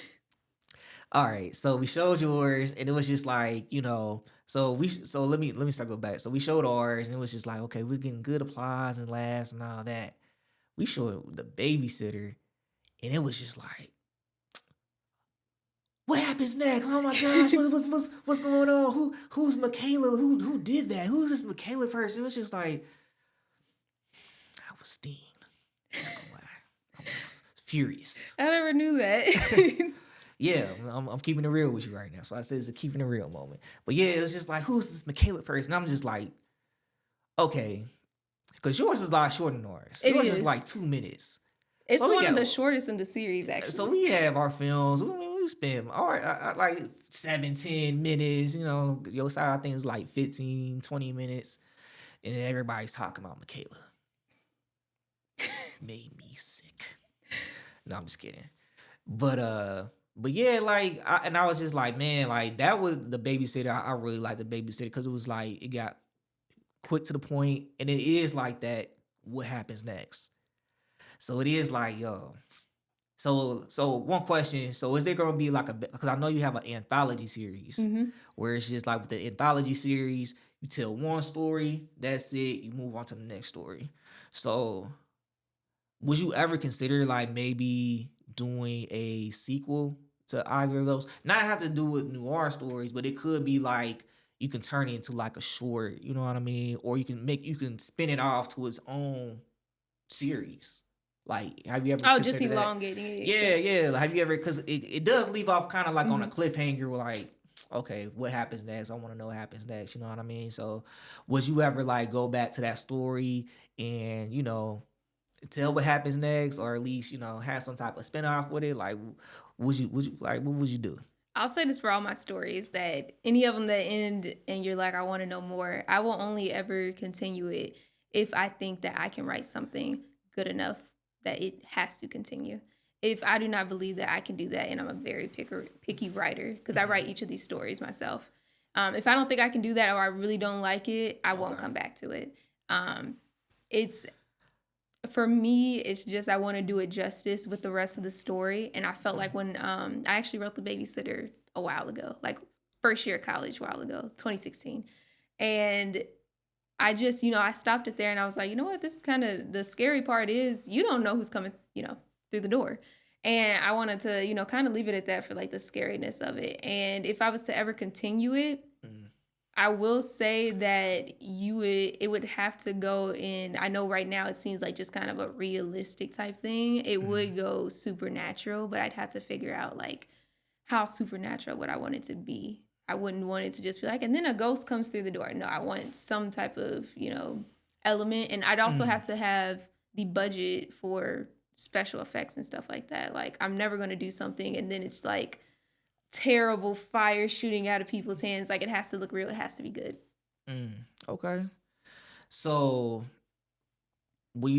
All right, so we showed yours, and it was just like So let me circle back. So we showed ours, and it was just like okay, we're getting good applause and laughs and all that. We showed the babysitter, and it was just like, what happens next? Oh my gosh, what's going on? Who's Makayla? Who did that? Who's this Makayla person? It was just like I was steamed. Not gonna lie, I was furious. I never knew that. Yeah, I'm keeping it real with you right now. So I said it's a keeping it real moment. But yeah, it's just like who's this Makayla person? I'm just like, okay, because yours is a lot shorter than ours. It Yours is is. like 2 minutes. It's So we one of got the shortest in the series, so actually. we have our films. We spend all right, like 7, 10 minutes. You know, your side I think is like 15, 20 minutes, and then everybody's talking about Makayla. Made me sick. No, I'm just kidding. But yeah, like, I was just like, man, like that was the babysitter. I really like the babysitter because it was like it got quick to the point, and it is like that. What happens next? So it is like, yo. So one question. So is there gonna be like because I know you have an anthology series Hmm. where it's just like with the anthology series, you tell one story, that's it, you move on to the next story. So would you ever consider like maybe doing a sequel to either of those? Not have to do with noir stories, but it could be like you can turn it into like a short, you know what I mean? Or you can spin it off to its own series. Like, have you ever Oh, just considered that? elongating it. Yeah, yeah. Like, have you ever? Because it does leave off kind of like on a Hmm. cliffhanger. Like, okay, what happens next? I want to know what happens next. You know what I mean? So, would you ever like go back to that story and tell what happens next, or at least have some type of spinoff with it? Like, would you like what would you do? I'll say this for all my stories that any of them that end and you're like, I want to know more, I will only ever continue it if I think that I can write something good enough that it has to continue. If I do not believe that I can do that, and I'm a very picky writer because I write Mhm. each of these stories myself. If I don't think I can do that or I really don't like it, I won't Okay. come back to it. Um, it's for me, it's just I want to do it justice with the rest of the story. And I felt like when I actually wrote The Babysitter a while ago, like first year of college a while ago, 2016. And I just, I stopped it there and I was like, you know what? This is kind of the scary part is you don't know who's coming, through the door. And I wanted to, kind of leave it at that for like the scariness of it. And if I was to ever continue it, Mm, I will say that it would have to go in. I know right now it seems like just kind of a realistic type thing. It mm, would go supernatural, but I'd have to figure out like how supernatural would I want it to be. I wouldn't want it to just be like, and then a ghost comes through the door. No, I want some type of, element. And I'd also mm, have to have the budget for special effects and stuff like that. Like I'm never going to do something and then it's like terrible fire shooting out of people's hands. Like it has to look real. It has to be good. mm. Okay. So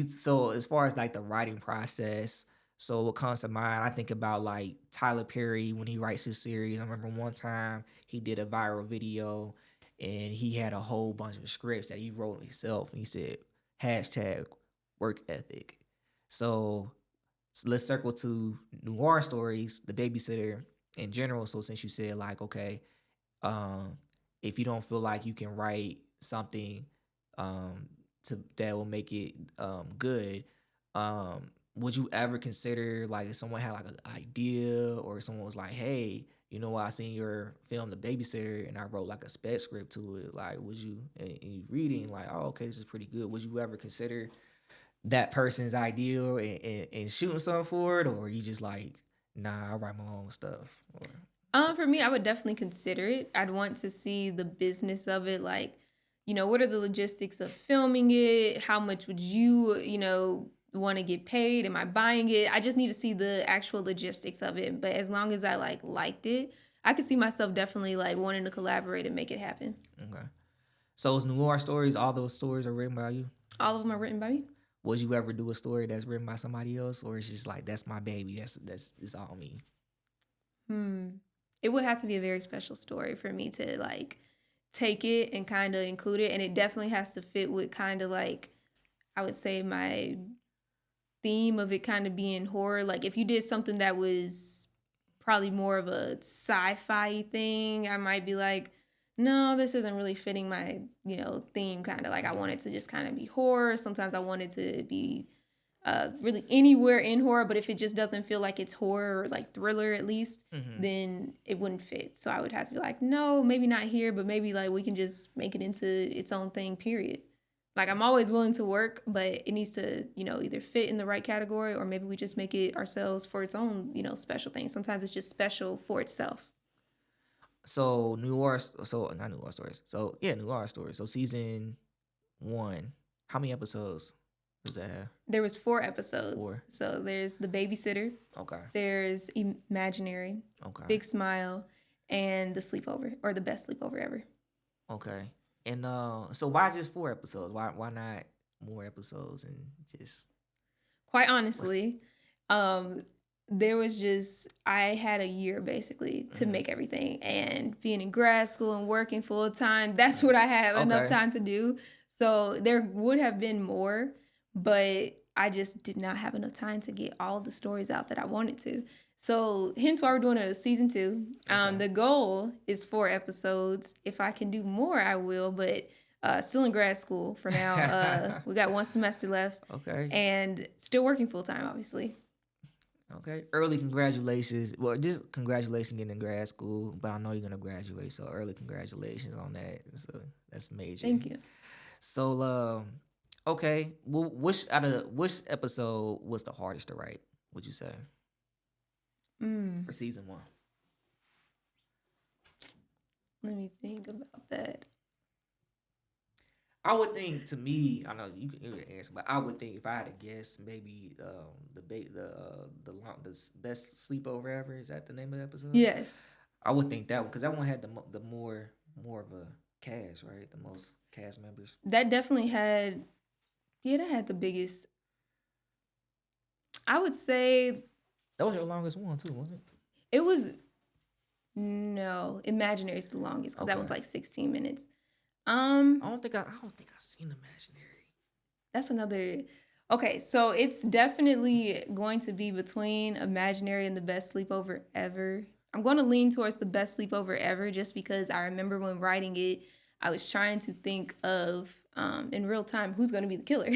so as far as like the writing process, so what comes to mind, I think about like Tyler Perry when he writes his series. I remember one time he did a viral video and he had a whole bunch of scripts that he wrote himself and he said hashtag work ethic. So, so let's circle to noir stories, the babysitter in general. So since you said like, okay, um, if you don't feel like you can write something um, that will make it good, would you ever consider like if someone had like an idea or someone was like, hey, you know what, I seen your film The Babysitter and I wrote like a spec script to it. Like, would you and you reading like, oh, okay, this is pretty good. Would you ever consider that person's idea and shooting something for it, or you just like, nah, I write my own stuff? Or For me, I would definitely consider it. I'd want to see the business of it. Like, what are the logistics of filming it? How much would you, want to get paid? Am I buying it? I just need to see the actual logistics of it. But as long as I liked it, I could see myself definitely like wanting to collaborate and make it happen. okay. So it's Noir Stories. All those stories are written by you. All of them are written by me. Would you ever do a story that's written by somebody else, or it's just like that's my baby? That's it's all me. Hmm. It would have to be a very special story for me to like take it and kind of include it. And it definitely has to fit with kind of like, I would say, my theme of it kind of being horror. Like if you did something that was probably more of a sci-fi thing, I might be like, no, this isn't really fitting my, theme kind of like I want it to just kind of be horror. Sometimes I want it to be really anywhere in horror, but if it just doesn't feel like it's horror or like thriller at least, Hmm. then it wouldn't fit. So I would have to be like, no, maybe not here, but maybe like we can just make it into its own thing, period. Like I'm always willing to work, but it needs to, either fit in the right category or maybe we just make it ourselves for its own, special thing. Sometimes it's just special for itself. So so not Noir Stories. So yeah, Noir Stories. So season one, how many episodes does that have? There was 4 episodes. Four. So there's The Babysitter, Okay. there's Imaginary, Okay. Big Smile, and The Sleepover or The Best Sleepover Ever. Okay. And so why just 4 episodes? Why not more episodes and just Quite what's honestly, um, there was just I had a year basically to mhm, make everything, and being in grad school and working full time, that's what I had enough okay. time to do. So there would have been more, but I just did not have enough time to get all the stories out that I wanted to. So hence why we're doing a season two. Okay. The goal is 4 episodes. If I can do more, I will, but still in grad school for now. We got 1 semester left Okay. and still working full time, obviously. Okay. Early congratulations. Well, just congratulations getting in grad school, but I know you're gonna graduate, so early congratulations on that. So that's major. Thank you. So okay. Well, which episode was the hardest to write, would you say? Mm, For season one? let me think about that. I would think to me, I know you can answer, but I would think if I had to guess, maybe best sleepover ever, is that the name of the episode? Yes, I would think that one because that one had the more of a cast, right? The most cast members. that definitely had. Yeah, that had the biggest. I would say That was your longest one too, wasn't it? it was no Imaginary is the longest because that Okay. one's like 16 minutes. I don't think I've seen Imaginary. That's another. Okay, so it's definitely going to be between Imaginary and The Best Sleepover Ever. I'm going to lean towards The Best Sleepover Ever just because I remember when writing it, I was trying to think of in real time who's going to be the killer.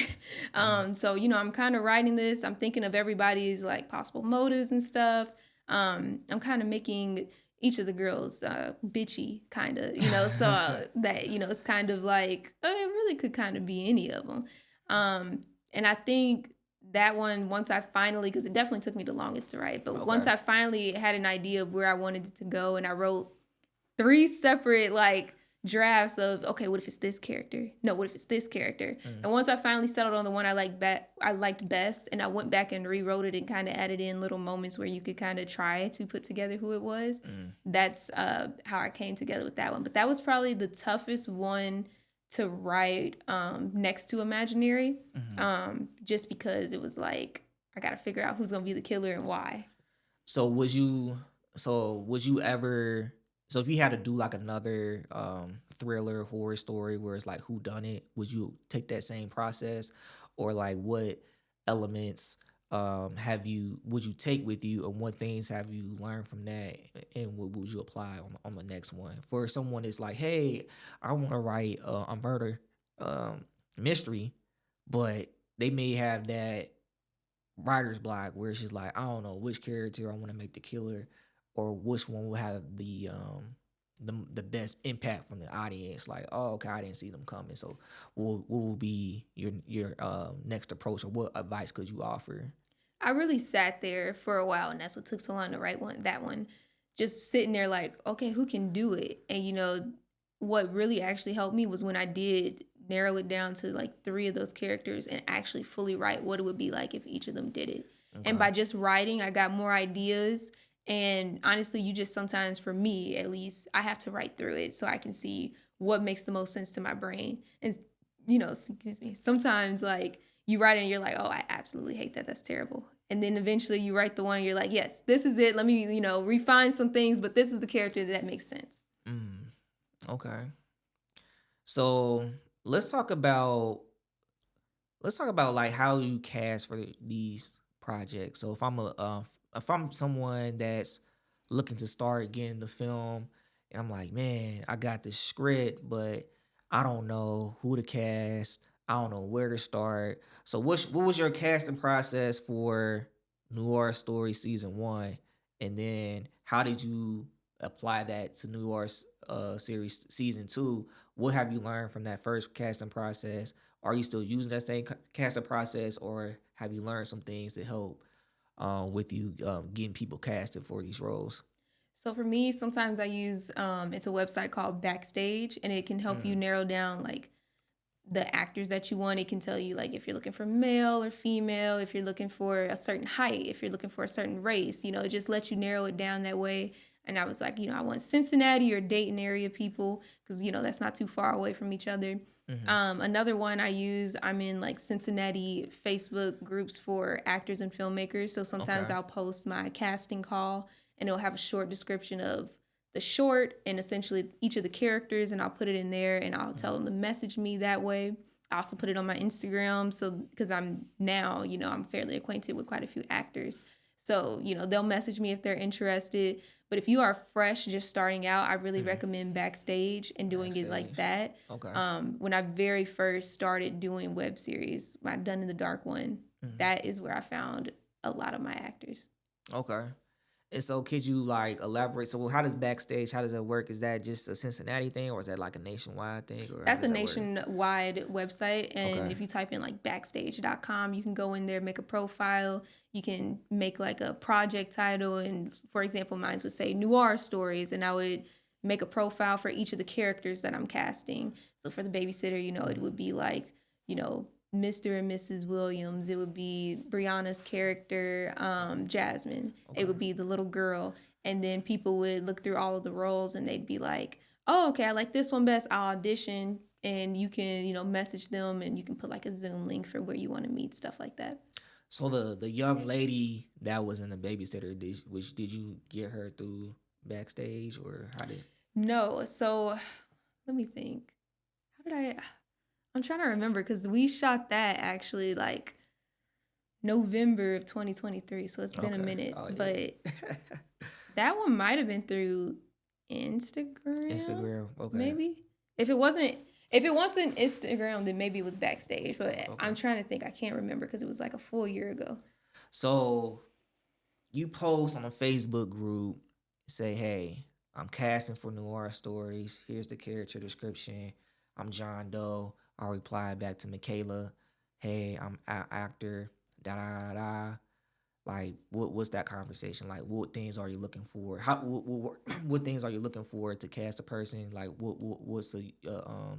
Mm. So I'm kind of writing this. I'm thinking of everybody's like possible motives and stuff. I'm kind of making each of the girls bitchy, kind of, so that it's kind of like it really could kind of be any of them. And I think that one, once I finally, because it definitely took me the longest to write, but once Okay. I finally had an idea of where I wanted it to go, and I wrote 3 separate like drafts of okay, what if it's this character? No, what if it's this character? Mm. And once I finally settled on the one I liked best, and I went back and rewrote it and kind of added in little moments where you could kind of try to put together who it was. Mm. That's how I came together with that one. But that was probably the toughest one to write next to Imaginary, Mm-hmm. just because it was like I got to figure out who's gonna be the killer and why. So would you ever so if you had to do like another thriller horror story where it's like who done it, would you take that same process or like what elements have you would you take with you and what things have you learned from that and what would you apply on the next one for someone that's like, hey, I want to write a murder um mystery, but they may have that writer's block where it's just like I don't know which character I want to make the killer or which one will have the best impact from the audience. Like, oh, okay, I didn't see them coming. So, what will be your next approach, or what advice could you offer? I really sat there for a while, and that's what took so long to write that one. Just sitting there, like, okay, who can do it? And what really actually helped me was when I did narrow it down to like 3 of those characters and actually fully write what it would be like if each of them did it. And Okay. by just writing, I got more ideas. And honestly, you just sometimes, for me at least, I have to write through it so I can see what makes the most sense to my brain. And excuse me, sometimes like you write it and you're like, oh, I absolutely hate that. That's terrible. And then eventually you write the one and you're like, yes, this is it. Let me, refine some things, but this is the character that makes sense. Mm, okay. So let's talk about like how you cast for these projects. So if I'm someone that's looking to start getting the film, and I'm like, man, I got this script, but I don't know who to cast. I don't know where to start. So what was your casting process for Noir Story season 1? And then how did you apply that to Noir's series season 2? What have you learned from that first casting process? Are you still using that same casting process, or have you learned some things to help with you getting people casted for these roles? So for me, sometimes I use it's a website called Backstage, and it can help you Mm, narrow down like the actors that you want. It can tell you like if you're looking for male or female, if you're looking for a certain height, if you're looking for a certain race. It just lets you narrow it down that way. And I was like, I want Cincinnati or Dayton area people because that's not too far away from each other. hmm. Another one I use, I'm in like Cincinnati Facebook groups for actors and filmmakers. So sometimes Okay. I'll post my casting call and it'll have a short description of the short and essentially each of the characters, and I'll put it in there and I'll tell Hmm. them to message me that way. I also put it on my Instagram, so because I'm now, I'm fairly acquainted with quite a few actors. So, they'll message me if they're interested. But if you are fresh, just starting out, I really Hmm. recommend Backstage and doing it like Backstage. that. Okay. When I very first started doing web series, my Done in the Dark one, Hmm. that is where I found a lot of my actors. Okay. And so could you like elaborate? So how does backstage, how does that work? Is that just a Cincinnati thing, or is that like a nationwide thing, or how That's a does that work? nationwide website. And Okay. if you type in like backstage.com, you can go in there, make a profile. You can make like a project title. And for example, mine would say Noir Stories. And I would make a profile for each of the characters that I'm casting. So for the babysitter, it Mhm. would be like, Mr. and Mrs. Williams. It would be Brianna's character, Jasmine. It Okay. would be the little girl. And then people would look through all of the roles and they'd be like, oh, okay, I like this one best. I'll audition, and you can, message them, and you can put like a Zoom link for where you want to meet, stuff like that. So the young lady that was in the babysitter, did you get her through backstage, or how did? No, so let me think. How did I? I'm trying to remember because we shot that actually like November of 2023, so it's been a Okay. minute. Oh But yeah. that one might have been through Instagram, Instagram. Okay. maybe. If it wasn't, if it wasn't Instagram, then maybe it was Backstage. But Okay. I'm trying to think. I can't remember because it was like a full year ago. So you post on a Facebook group, say, "Hey, I'm casting for Noir Stories. Here's the character description. I'm John Doe." I'll reply back to Makayla, "Hey, I'm actor. Da da da da." Like, what's that conversation like? What things are you looking for? How what things are you looking for to cast a person? Like, what's a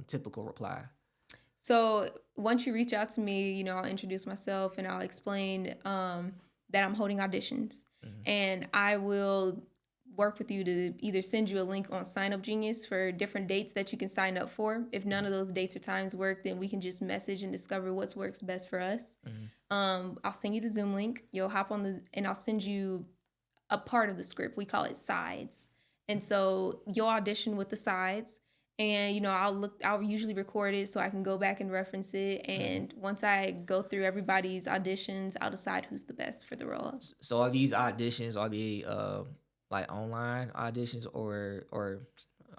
typical reply? So once you reach out to me, I'll introduce myself and I'll explain that I'm holding auditions, Hmm. and I will work with you to either send you a link on Sign Up Genius for different dates that you can sign up for. If none of those dates or times work, then we can just message and discover what works best for us. Hmm. I'll send you the Zoom link. You'll hop on and I'll send you a part of the script. We call it sides. And so you'll audition with the sides, and I'll usually record it so I can go back and reference it, Hmm. and once I go through everybody's auditions, I'll decide who's the best for the role. So are these auditions, are they like online auditions, or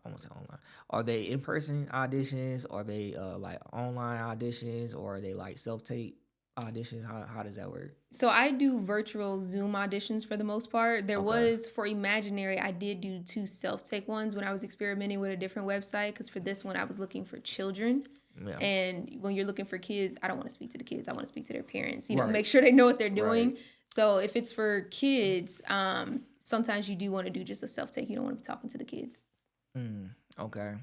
I won't say online. Are they in person auditions? Are they like online auditions, or are they like self tape auditions? How does that work? So I do virtual Zoom auditions for the most part. There Okay. was for Imaginary, I did do two self-take ones when I was experimenting with a different website because for this one I was looking for children. Yeah. And when you're looking for kids, I don't want to speak to the kids. I want to speak to their parents. Right. Make sure they know what they're Right. doing. So if it's for kids, sometimes you do want to do just a self-take. You don't want to be talking to the kids. Mm, okay.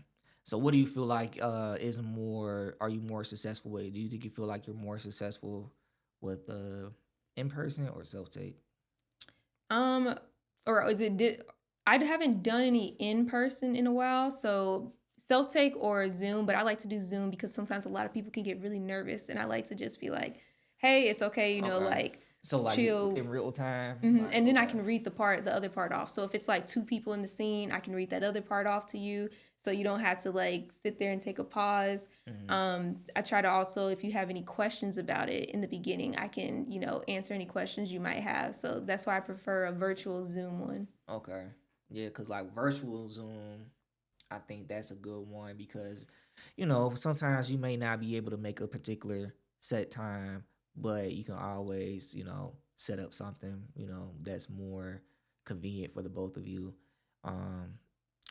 So what do you feel like is more, are you more successful with? Do you think you feel like you're more successful with in person or self tape? Um, or is it did I haven't done any in person in a while, so self take or Zoom, but I like to do Zoom because sometimes a lot of people can get really nervous, and I like to just be like, "Hey, it's okay," Okay. like So like chill. in real time? Like, And then I okay. can read the other part off. So if it's like two people in the scene, I can read that other part off to you, so you don't have to like sit there and take a pause. Hmm. I try to also, if you have any questions about it in the beginning, I can answer any questions you might have. So that's why I prefer a virtual Zoom one. Okay. Yeah, cause like virtual Zoom, I think that's a good one because, sometimes you may not be able to make a particular set time, but you can always, set up something, that's more convenient for the both of you. Um,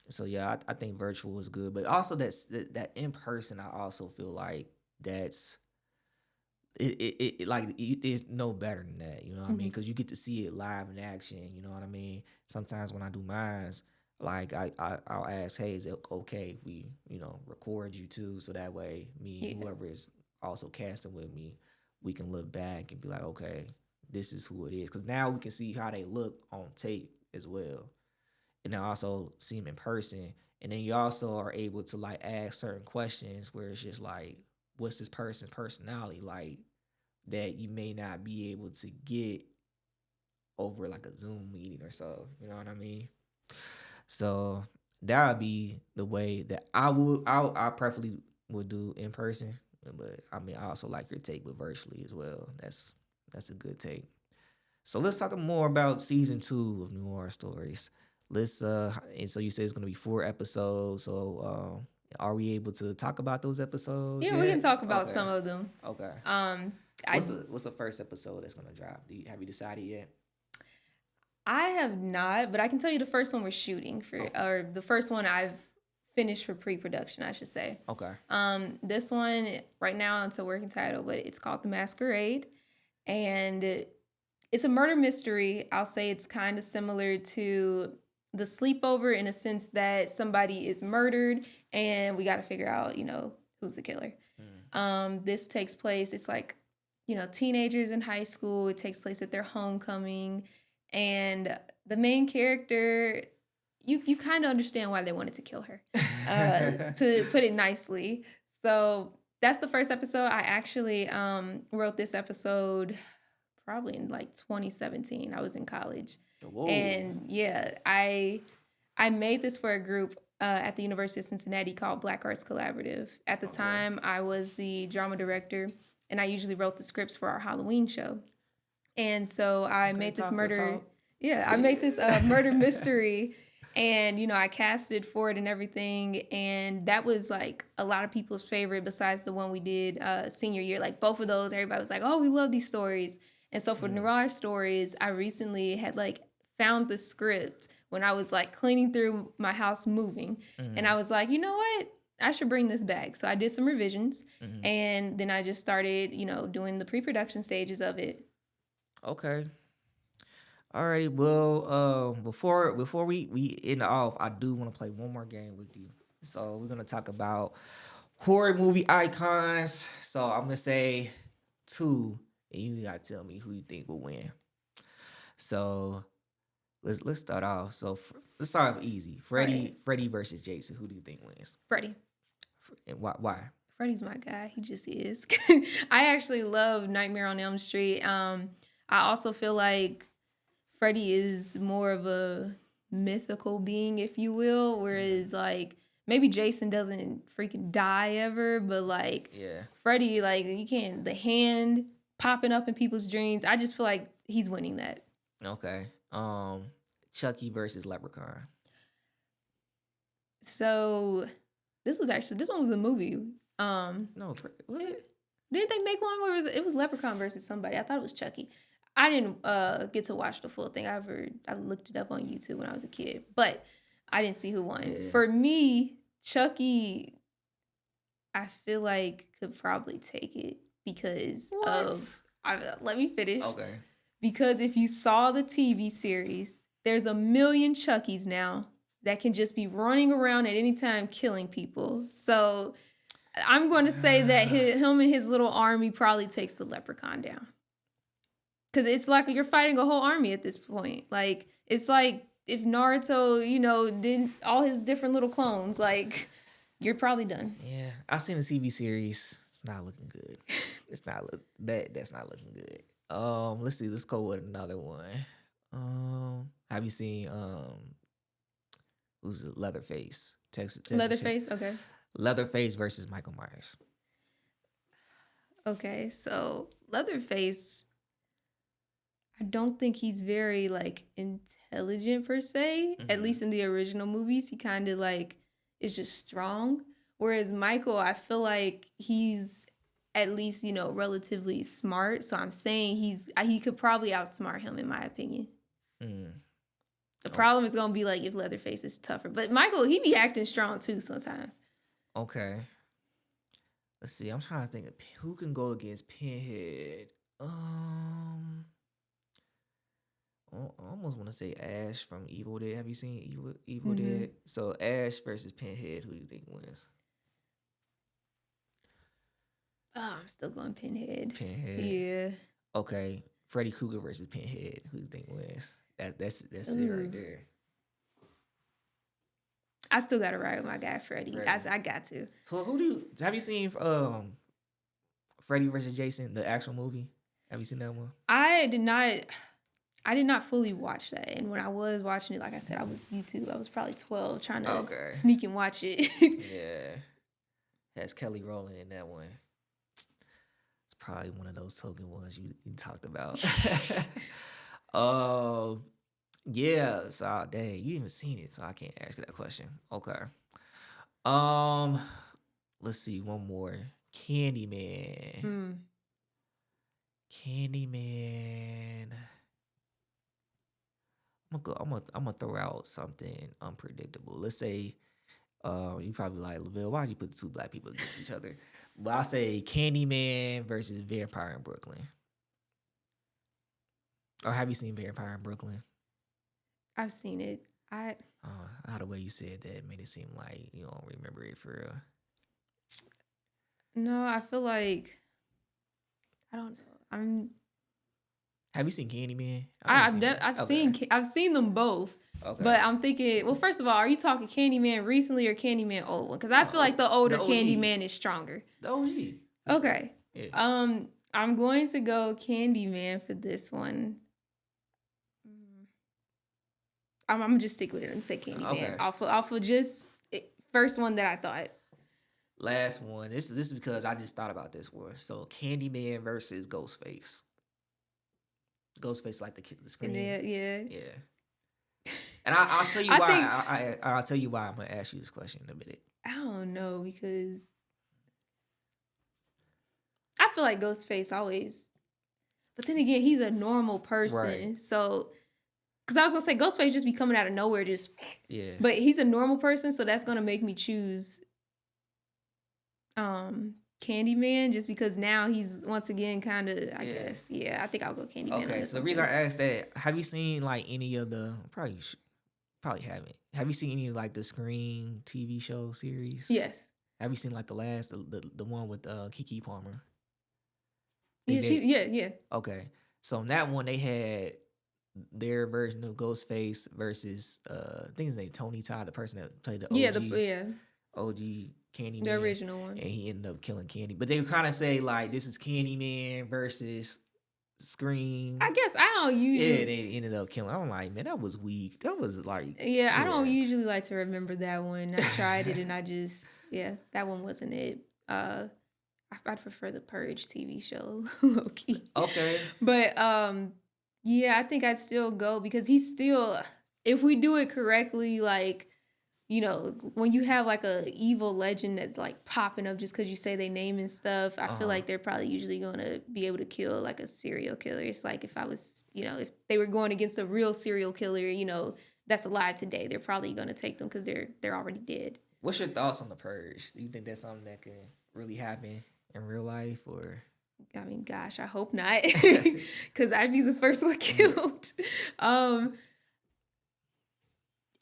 so yeah, I think virtual is good, but also that in person, I also feel like that's like it's no better than that, you know what I mean? Mhm. Because you get to see it live in action, you know what I mean? Sometimes when I do mines, like I'll ask, hey, is it okay if we, record you too, so that way me, Yeah. whoever is also casting with me, we can look back and be like, okay, this is who it is, because now we can see how they look on tape as well, and then also see them in person, and then you also are able to like ask certain questions where it's just like, what's this person's personality like, that you may not be able to get over like a Zoom meeting or so. You know what I mean? So that would be the way that I preferably would do in person. But I mean, I also like your take with virtually as well. That's a good take. So let's talk more about season 2 of Noir Stories. Let's and so you say it's gonna be 4 episodes. So are we able to talk about those episodes Yeah, we can yet? talk about Okay. some of them. Okay. Um, What's I the first episode that's gonna drop? Have you decided yet? I have not, but I can tell you the first one we're shooting for, Oh, or the first one I've finished for pre-production, I should say. okay. This one right now it's a working title, but it's called The Masquerade, and it's a murder mystery. I'll say it's kind of similar to The Sleepover in a sense that somebody is murdered, and we got to figure out, who's the killer. Mm. This takes place. It's like, teenagers in high school. It takes place at their homecoming, and the main character, you kind of understand why they wanted to kill her, to put it nicely. So that's the first episode. I actually wrote this episode probably in like 2017. I was in college, Whoa. and yeah, I made this for a group at the University of Cincinnati called Black Arts Collaborative. At the Okay. time, I was the drama director, and I usually wrote the scripts for our Halloween show. And so I Okay. made this Talk us murder, out. yeah, I made this murder mystery, and I casted for it and everything, and that was like a lot of people's favorite. Besides the one we did senior year, like both of those, everybody was like, "Oh, we love these stories." And so for Mm. Noir Stories, I recently had like found the script when I was like cleaning through my house moving, and I Mm. was like, you know what? I should bring this back. So I did some revisions, Mm. and then I just started, doing the pre-production stages of it. Okay. Alrighty. Well, before we end off, I do want to play one more game with you. So we're gonna talk about horror movie icons. So I'm gonna say two, and you gotta tell me who you think will win. So let's start off. So let's start off easy. All right, Freddy versus Jason. Who do you think wins? Freddie. And why? Why? Freddie's my guy. He just is. I actually love Nightmare on Elm Street. I also feel like Freddie is more of a mythical being, if you will, Mm. whereas like maybe Jason doesn't freaking die ever, but like Yeah. Freddie, like you can't the hand popping up in people's dreams. I just feel like he's winning that. Okay. Chucky versus Leprechaun. So this one was a movie. No, was it? Didn't they make one where it was Leprechaun versus somebody? I thought it was Chucky. I didn't get to watch the full thing. I looked it up on YouTube when I was a kid, but I didn't see who won. Yeah. For me, Chucky, I feel like could probably take it because What? let me finish. Okay. Because if you saw the TV series, there's a million Chuckies now that can just be running around at any time killing people. So I'm going to say that him and his little army probably takes the leprechaun down. Because it's like you're fighting a whole army at this point. Like, it's like if Naruto, did all his different little clones, like, you're probably done. Yeah, I've seen the TV series. It's not looking good. It's not look that. That's not looking good. Let's see. Let's go with another one. Have you seen who's it? Leatherface? Texas Leatherface? Okay. Leatherface versus Michael Myers. Okay, so Leatherface, I don't think he's very, like, intelligent per se. At Mm-hmm. least in the original movies, he kind of, like, is just strong. Whereas Michael, I feel like he's at least, relatively smart. So I'm saying he could probably outsmart him in my opinion. Mm. The o- problem is gonna be like if Leatherface is tougher. But Michael, he be acting strong too sometimes. Okay. Let's see. I'm trying to think of who can go against Pinhead. Um, I almost want to say Ash from Evil Dead. Have you seen Evil Mm-hmm. Dead? So Ash versus Pinhead. Who do you think wins? Oh, I'm still going Pinhead. Pinhead. Yeah. Okay. Freddy Krueger versus Pinhead. Who do you think wins? That's it right Ooh. there. I still gotta ride with my guy Freddie. I, Freddy. I got to. So have you seen Freddy versus Jason, the actual movie? Have you seen that one? I did not. I did not fully watch that, and when I was watching it, like I said, I was YouTube. I was probably 12, trying to Okay. sneak and watch it. Yeah. Has Kelly Rowland in that one. It's probably one of those token ones you talked about. um, yeah. So dang, you even seen it, so I can't ask you that question. Okay. Um, let's see one more. Candyman. Mm. Candyman. I'm gonna throw out something unpredictable. Let's say, you probably like Lavelle. Why'd you put the two black people against each other? But I'll say Candyman versus Vampire in Brooklyn. Or have you seen Vampire in Brooklyn? I've seen it. How the way you said that made it seem like you don't remember it for real. No, I feel like I don't know. Have you seen Candyman? I've never seen it. Okay. I've seen them both. Okay. But I'm thinking, well, first of all, are you talking Candyman recently or Candyman old one? Because I feel like the older the OG. Candyman is stronger. The OG. Okay. Yeah. I'm going to go Candyman for this one. I'm gonna just stick with it and say Candyman. Okay. Off of just first one that I thought. Last one. This is because I just thought about this one. So Candyman versus Ghostface. Ghostface like the screen. Yeah. Yeah. And I'll tell you why. I'll tell you why I'm gonna ask you this question in a minute. I don't know because I feel like Ghostface always, but then again, he's a normal person. Right. So, because I was gonna say Ghostface just be coming out of nowhere, just Yeah. But he's a normal person, so that's gonna make me choose Candyman just because now he's once again kind of I guess I think I'll go Candyman. Okay, so the reason I asked that, have you seen like any of the probably haven't. Have you seen any of like the Scream TV show series? Yes. Have you seen like the one with Keke Palmer? Yeah. Okay, so in that one they had their version of Ghostface versus I think his name Tony Todd, the person that played the OG. OG Candyman. The original one. And he ended up killing Candy. But they would kind of say, like, this is Candyman versus Scream. I guess I don't usually. Yeah, they ended up killing. I'm like, man, that was weak. That was like. Yeah, I don't usually like to remember that one. I tried it and I just, that one wasn't it. I'd prefer the Purge TV show, low-key. Okay. But, I think I'd still go because he's still, if we do it correctly, like, when you have like a evil legend that's like popping up just because you say they name and stuff, I feel like they're probably usually going to be able to kill like a serial killer. It's like if I was, if they were going against a real serial killer, that's alive today, they're probably going to take them because they're already dead. What's your thoughts on the Purge? Do you think that's something that could really happen in real life, or? I mean, gosh, I hope not, because I'd be the first one killed.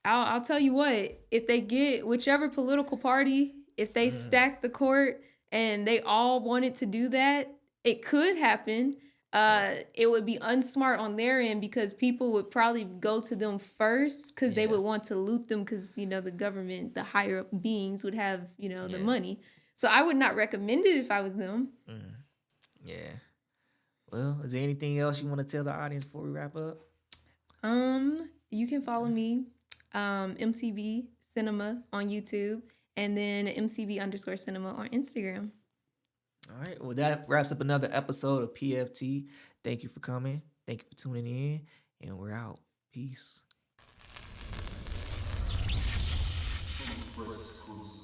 I'll tell you what, if they get whichever political party, if they stack the court and they all wanted to do that, it could happen. It would be unsmart on their end because people would probably go to them first because they would want to loot them because, the government, the higher up beings would have, the money. So I would not recommend it if I was them. Yeah. Well, is there anything else you want to tell the audience before we wrap up? You can follow me. MCB Cinema on YouTube, and then MCB_Cinema on Instagram. All right. Well, that wraps up another episode of PFT. Thank you for coming. Thank you for tuning in, and we're out. Peace. first schools